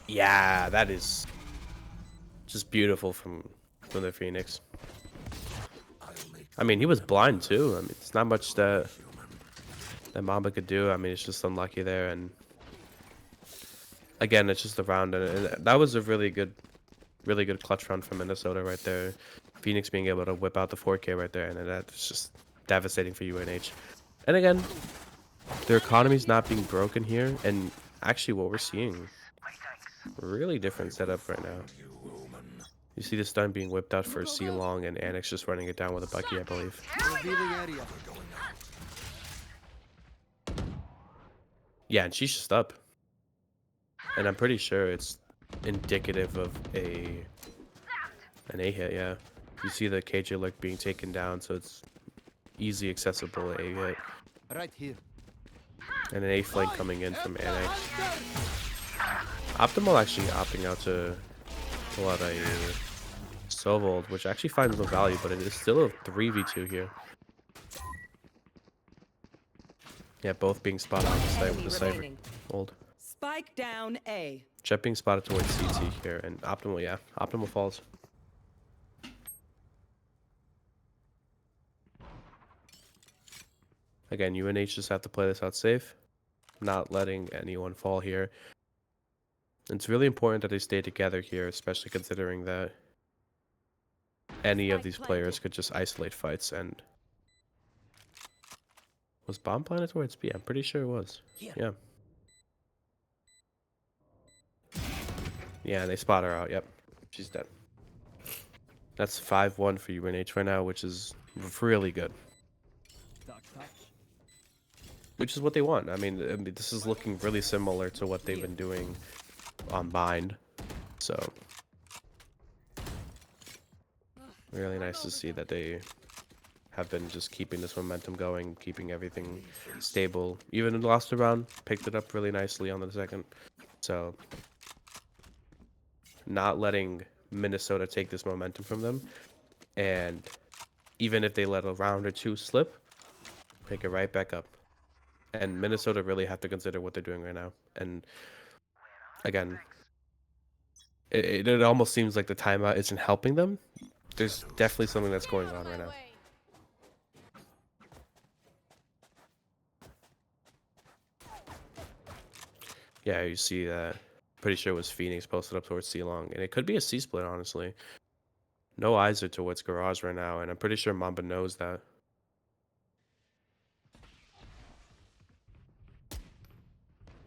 Yeah, that is just beautiful from the Phoenix. I'll make I mean, he was blind too. I mean, it's not much that Mamba could do. I mean, it's just unlucky there. And again, it's just a round, and that was a really good clutch round from Minnesota right there. Phoenix being able to whip out the 4K right there, and that's just devastating for UNH. And again, their economy's not being broken here, and actually what we're seeing, really different setup right now. You see the stun being whipped out for C long, and Annex just running it down with a Bucky, I believe. Revealing area. Yeah, and she's just up. And I'm pretty sure it's indicative of an A hit, yeah. You see the KJ look being taken down, so it's easy accessible A hit. Right here. And an A flank coming in from Annex. Optimal actually opting out to pull out a Sovold, which actually finds no value, but it is still a 3v2 here. Yeah, both being spotted on the site with the Cypher hold. Spike down A. Jet being spotted towards CT here, and Optimal, yeah, Optimal falls. Again, UNH just have to play this out safe, not letting anyone fall here. It's really important that they stay together here, especially considering that any of these players could just isolate fights. And was bomb planted towards B? I'm pretty sure it was. Yeah. Yeah, they spot her out. Yep, she's dead. That's 5-1 for UNH right now, which is really good. Which is what they want. I mean, this is looking really similar to what they've been doing on Bind. So, really nice to see that they have been just keeping this momentum going, keeping everything stable. Even in the last round, picked it up really nicely on the second. So, not letting Minnesota take this momentum from them. And even if they let a round or two slip, pick it right back up. And Minnesota really have to consider what they're doing right now. And again, it almost seems like the timeout isn't helping them. There's definitely something that's going on right now. Yeah, you see that. Pretty sure it was Phoenix posted up towards C-Long. And it could be a C-split, honestly. No eyes are towards Garage right now, and I'm pretty sure Mamba knows that.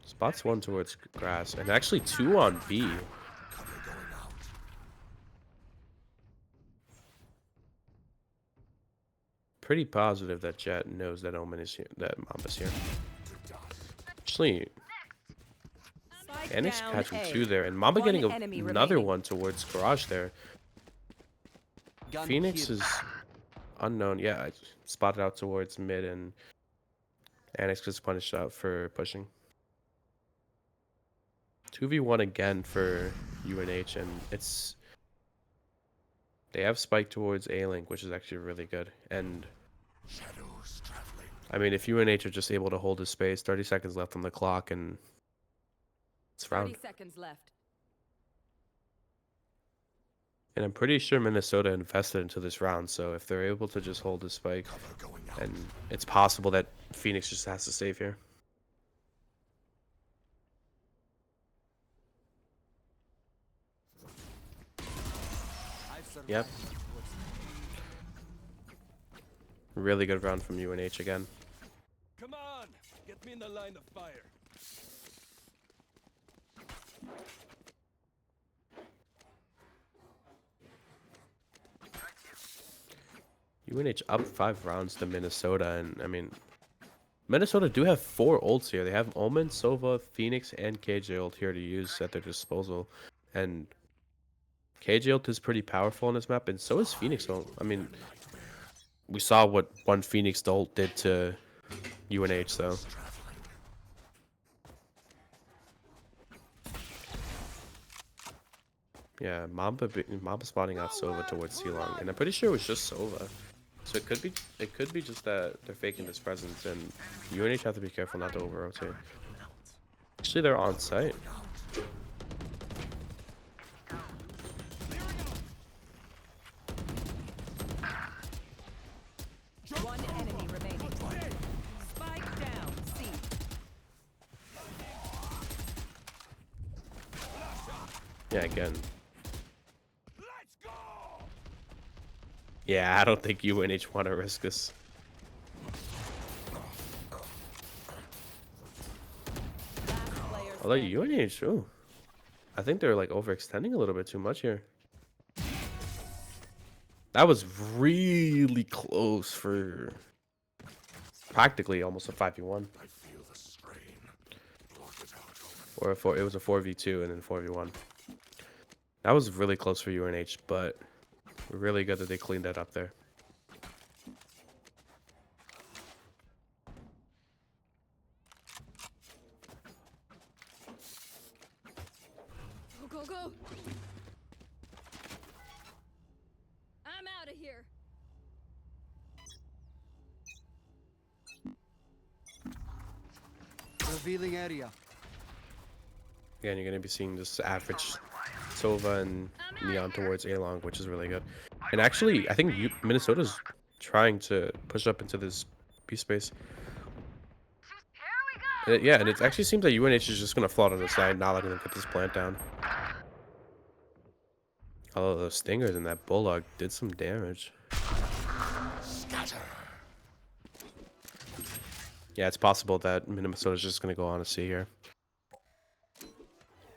Spots one towards grass, and actually two on B. Pretty positive that Jet knows that Omen is here, that Mamba's here. Actually, Annex catching two there, and Mamba getting another one towards Garage there. Phoenix is unknown. Yeah, I spotted out towards mid, and Annex gets punished out for pushing. 2v1 again for UNH, and they have spike towards A-Link, which is actually really good. And I mean, if UNH are just able to hold his space, 30 seconds left on the clock, and it's round. 30 seconds left. And I'm pretty sure Minnesota invested into this round, so if they're able to just hold the spike, and it's possible that Phoenix just has to save here. Yep. Really good round from UNH again. Come on, get me in the line of fire. UNH up 5 rounds to Minnesota, and I mean, Minnesota do have 4 ults here. They have Omen, Sova, Phoenix, and KJ ult here to use at their disposal. And KJ ult is pretty powerful on this map, and so is Phoenix ult. I mean, we saw what one Phoenix ult did to UNH, so. Yeah, Mamba spotting out Sova towards C-Long, and I'm pretty sure it was just Sova. So it could be just that they're faking this presence, and UNH have to be careful not to over-rotate. Actually, they're on site. Yeah, again. Yeah, I don't think UNH want to risk this. Although UNH, ooh, I think they're like overextending a little bit too much here. That was really close for practically almost a 5v1. Or it was a 4v2 and then 4v1. That was really close for UNH, but really good that they cleaned that up there. Go, go, go! I'm out of here. Revealing area. Again, you're going to be seeing this average Sova and Neon towards A-Long, which is really good. And actually, I think Minnesota's trying to push up into this B space. Yeah, and it actually seems like UNH is just going to float on the side, not letting them get this plant down. Although those stingers and that bulldog did some damage. Yeah, it's possible that Minnesota's just going to go on a C here.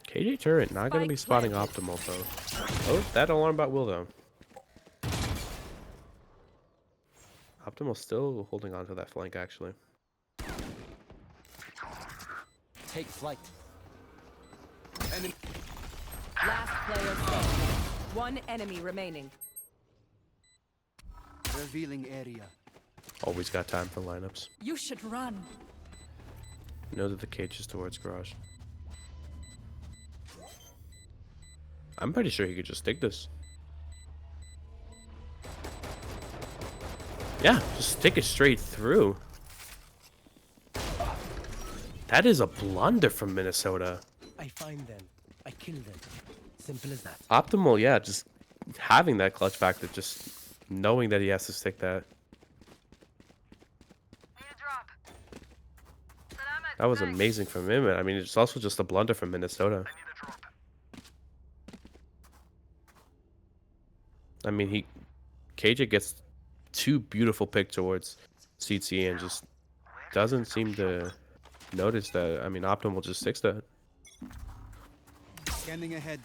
KJ turret not going to be spotting optimal though. Oh, that alarm bot will though. Optimal still holding on to that flank actually. Take flight. Last player standing. One enemy remaining. Revealing area. Always got time for lineups. You should run. Know that the cage is towards garage. I'm pretty sure he could just take this. Yeah, just stick it straight through. That is a blunder from Minnesota. I find them. I kill them. Simple as that. Optimal, yeah, just having that clutch factor, just knowing that he has to stick that. That was amazing from him. I mean, it's also just a blunder from Minnesota. I mean, KJ gets two beautiful pick towards CT and just doesn't seem to notice that. I mean, Optimal just sticks that. Scanning ahead.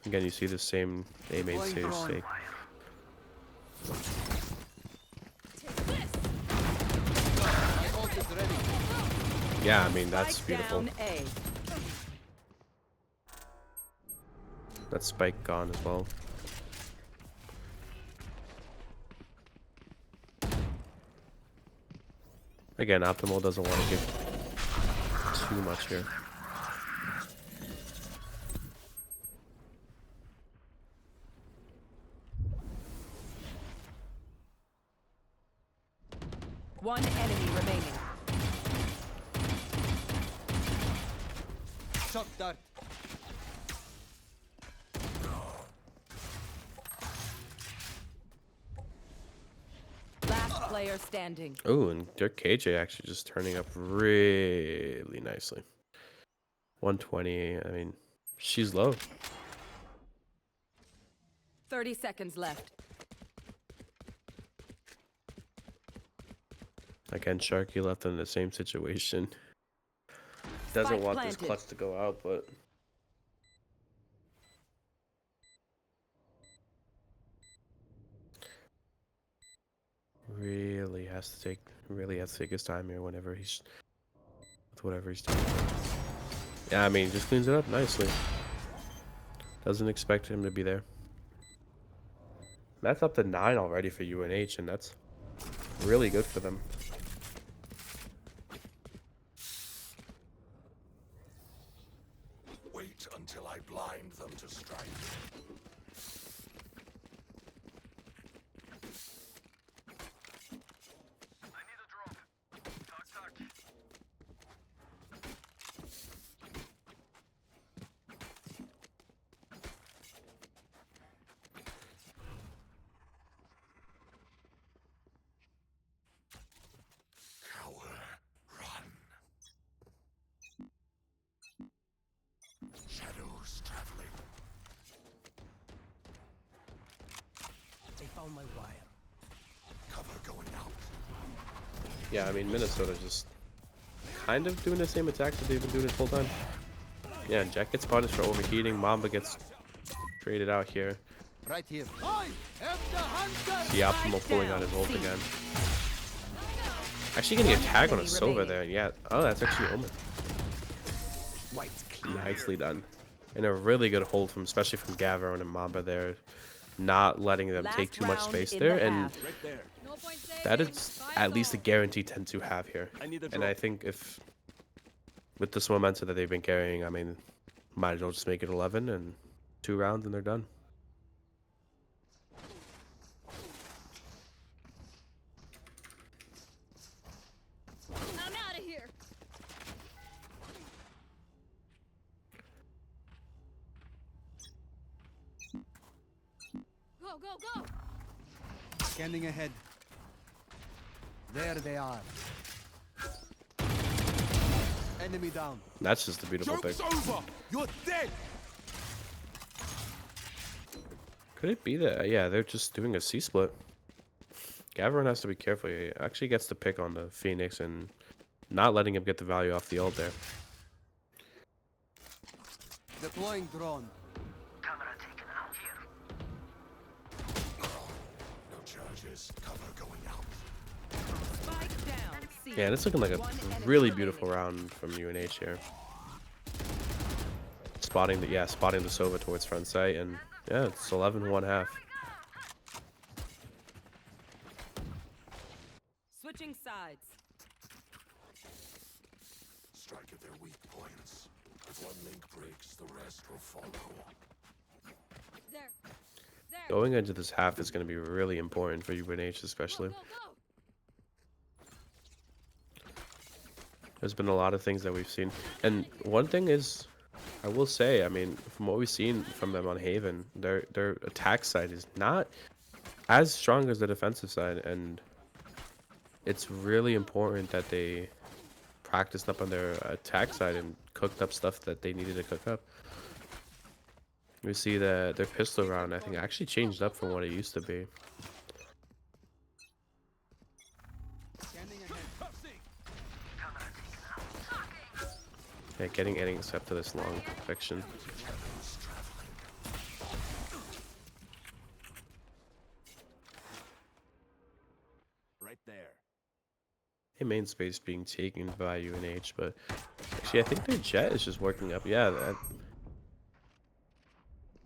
Again, you see the same A main save stake. Yeah, I mean, that's beautiful. That spike gone as well. Again, Optimal doesn't want to give too much here. One enemy remaining. Shock dart. Last player standing. Oh, and Dirk KJ actually just turning up really nicely. 120. I mean, she's low. 30 seconds left. Again, Sharky left in the same situation. Doesn't want this clutch to go out, but really has to take his time here whenever he's with whatever he's doing. Yeah, I mean, just cleans it up nicely. Doesn't expect him to be there. That's up to 9 already for UNH, and that's really good for them. Wait until I blind them to strike. found my wire. Cover going out. Yeah, I mean, Minnesota's just kind of doing the same attacks that they've been doing this whole time. Yeah, and Jack gets punished for overheating. Mamba gets traded out here. Right here. See Optimal pulling out his ult again. Actually getting a tag on a Sova there. Yeah. Oh, that's actually Omen. Nicely done. And a really good hold from, especially from Gavron and Mamba there. Not letting them take too much space there. And that is at least a guarantee 10 to have here. And I think if, with this momentum that they've been carrying, I mean, might as well just make it 11 and 2 rounds and they're done. I'm out of here. Go, go, go. Scanning ahead. There they are. Enemy down. That's just a beautiful pick. Over. You're dead. Could it be that? Yeah, they're just doing a C-split. Gavron has to be careful. He actually gets the pick on the Phoenix and not letting him get the value off the ult there. Deploying drone. Camera taken out here. No charges. Cover going out. Spike down. C. Yeah, and it's looking like a really beautiful round from UNH here. Spotting the Sova towards front sight, and yeah, it's 11-1/2. Switching sides. Strike at their weak points. If one link breaks, the rest will follow. There. There. Going into this half is going to be really important for UNH, especially. Go, go. There's been a lot of things that we've seen, and one thing is, I will say, I mean, from what we've seen from them on Haven, their attack side is not as strong as the defensive side, and it's really important that they practiced up on their attack side and cooked up stuff that they needed to cook up. We see that their pistol round, I think, actually changed up from what it used to be. Yeah, getting any except to this long fiction. Right there. A main space being taken by UNH, but actually I think their jet is just working up. Yeah, that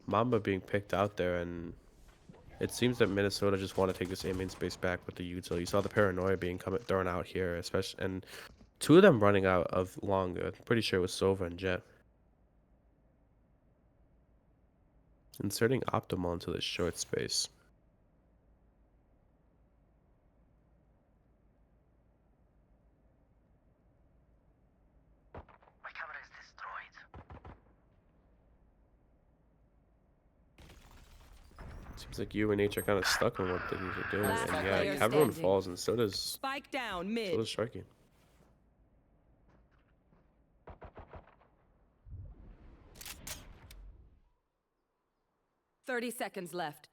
Mamba being picked out there, and it seems that Minnesota just want to take this A main space back with the util. You saw the paranoia being thrown out here, especially, and two of them running out of long. I'm pretty sure it was Sova and Jet. Inserting Optimal into this short space. My camera is destroyed. Seems like UNH are kind of stuck on what they need to do. Last And player yeah, everyone standing. falls, and so does Spike down mid. Sharky. 30 seconds left.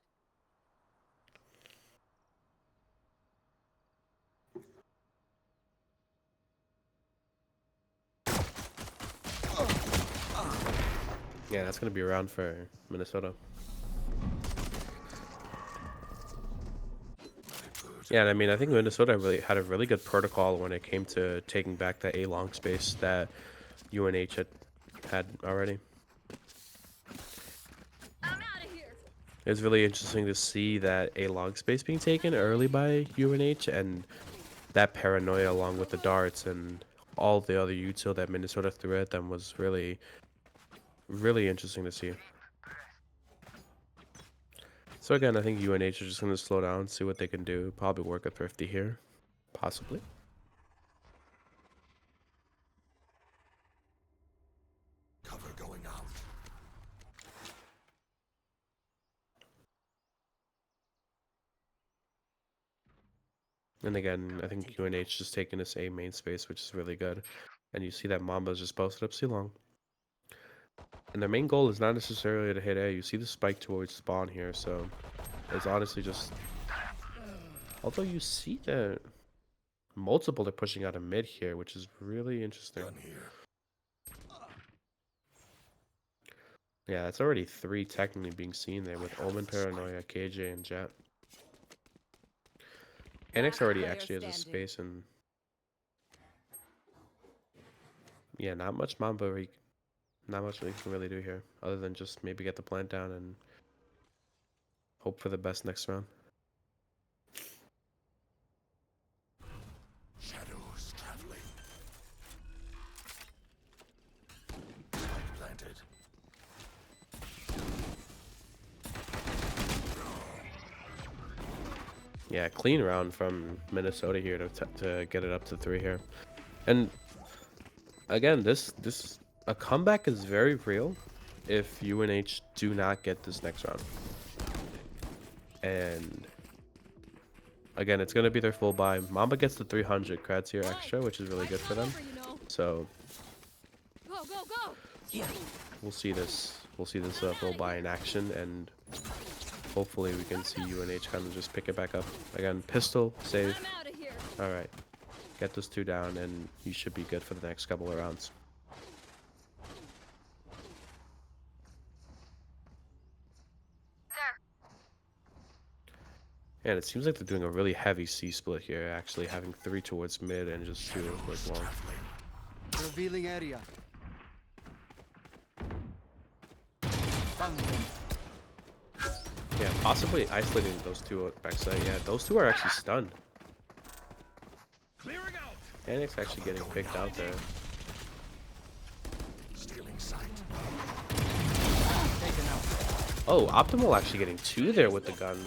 Yeah, that's going to be around for Minnesota. Yeah, and I mean, I think Minnesota really had a really good protocol when it came to taking back that A long space that UNH had already. I'm out of here. It was really interesting to see that A long space being taken early by UNH, and that paranoia along with the darts and all the other util that Minnesota threw at them was really, really interesting to see. So again, I think UNH are just going to slow down, see what they can do. Probably work a Thrifty here. Possibly. Cover going out. And again, I think UNH just taking this A main space, which is really good. And you see that Mamba's just posted up C long. And their main goal is not necessarily to hit A. You see the spike towards spawn here, so is honestly just. Although you see that multiple are pushing out of mid here, which is really interesting. Done here. Yeah, it's already 3 technically being seen there with Omen, Paranoia, KJ, and Jet. Annex already player actually has a standing. space and. Yeah, not much Mamba. Not much we can really do here, other than just maybe get the plant down and hope for the best next round. Shadows traveling. Spike planted. Yeah, clean round from Minnesota here to get it up to 3 here. And again, this a comeback is very real if UNH do not get this next round. And again, it's going to be their full buy. Mamba gets the 300 creds here extra, which is really good for them. So Go, go, go! we'll see this full buy in action, and hopefully we can see UNH kind of just pick it back up. Again, pistol, save. I'm out of here. Alright. Get those 2 down, and you should be good for the next couple of rounds. And it seems like they're doing a really heavy C split here, actually having 3 towards mid and just 2 like long. Revealing area. Yeah, possibly isolating those 2 at backside. Yeah, those 2 are actually stunned. Annex actually getting picked out there. Stealing sight. Oh, Optimal actually getting 2 there with the gun.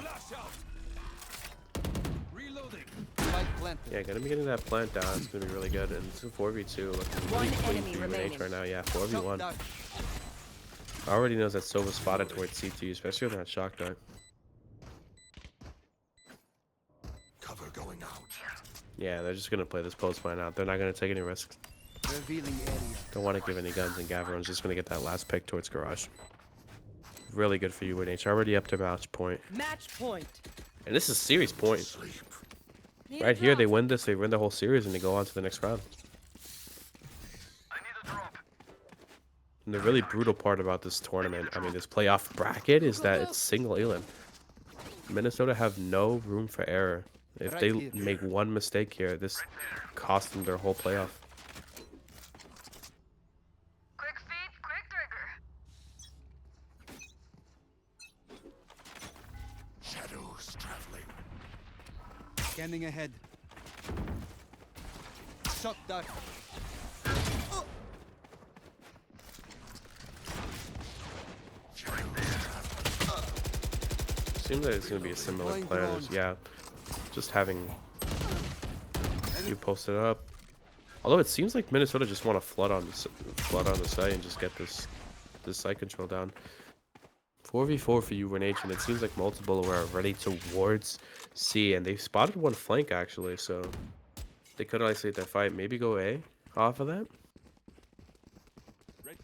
Yeah, gonna be getting that plant down. It's gonna be really good. And it's a 4v2. Looking really clean for UNH right now. Yeah, 4v1. Already knows that Sova spotted towards CT, especially with that shock dart. Cover going out. Yeah, they're just gonna play this post plan out. They're not gonna take any risks. Revealing area. Don't want to give any guns, and Gavron's just gonna get that last pick towards garage. Really good for UNH. Already up to match point. Match point. And this is series point. Sleep. Need Right a here, they drop. win this. They win the whole series, and they go on to the next round. And the really brutal part about this tournament, I mean, this playoff bracket, is that it's single Elan. Minnesota have no room for error. If they make one mistake here, this costs them their whole playoff. Quick feet, quick trigger. Shadows traveling. Scanning ahead. Shot dart. Seems like it's going to be a similar plan as, yeah, just having you post it up. Although it seems like Minnesota just want to flood on the site and just get this site control down. 4v4 for UNH, and it seems like multiple were already towards C, and they spotted one flank actually, so they could isolate that fight. Maybe go A off of that.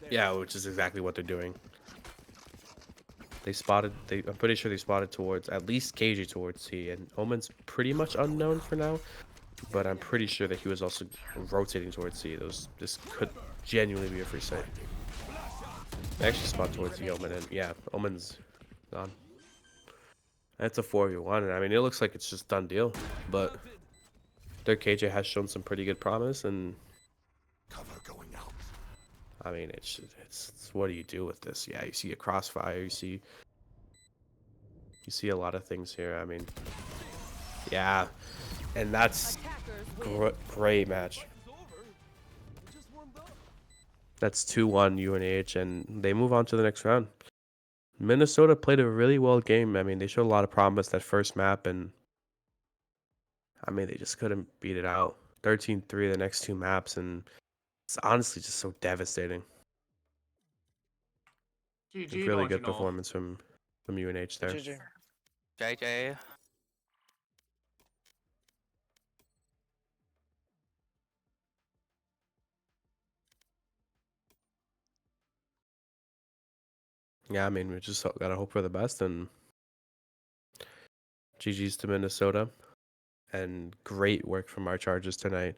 Yeah, which is exactly what they're doing. I'm pretty sure they spotted towards at least KJ towards C, and Omen's pretty much unknown for now, but I'm pretty sure that he was also rotating towards C. This could genuinely be a free site. They actually spot towards the Omen, and yeah, Omen's gone. That's a 4v1, and I mean, it looks like it's just done deal, but their KJ has shown some pretty good promise, and Cover going out. I mean, it's what do you do with this? Yeah, you see a crossfire, you see a lot of things here. I mean, yeah, and that's great match. That's 2-1 UNH, and they move on to the next round. Minnesota played a really well game. I mean, they showed a lot of promise that first map, and I mean, they just couldn't beat it out. 13-3 the next 2 maps, and it's honestly just so devastating. GG, Really good don't you know? performance from UNH there. GG. JJ. Yeah, I mean, we just gotta hope for the best, and GG's to Minnesota. And great work from our Chargers tonight.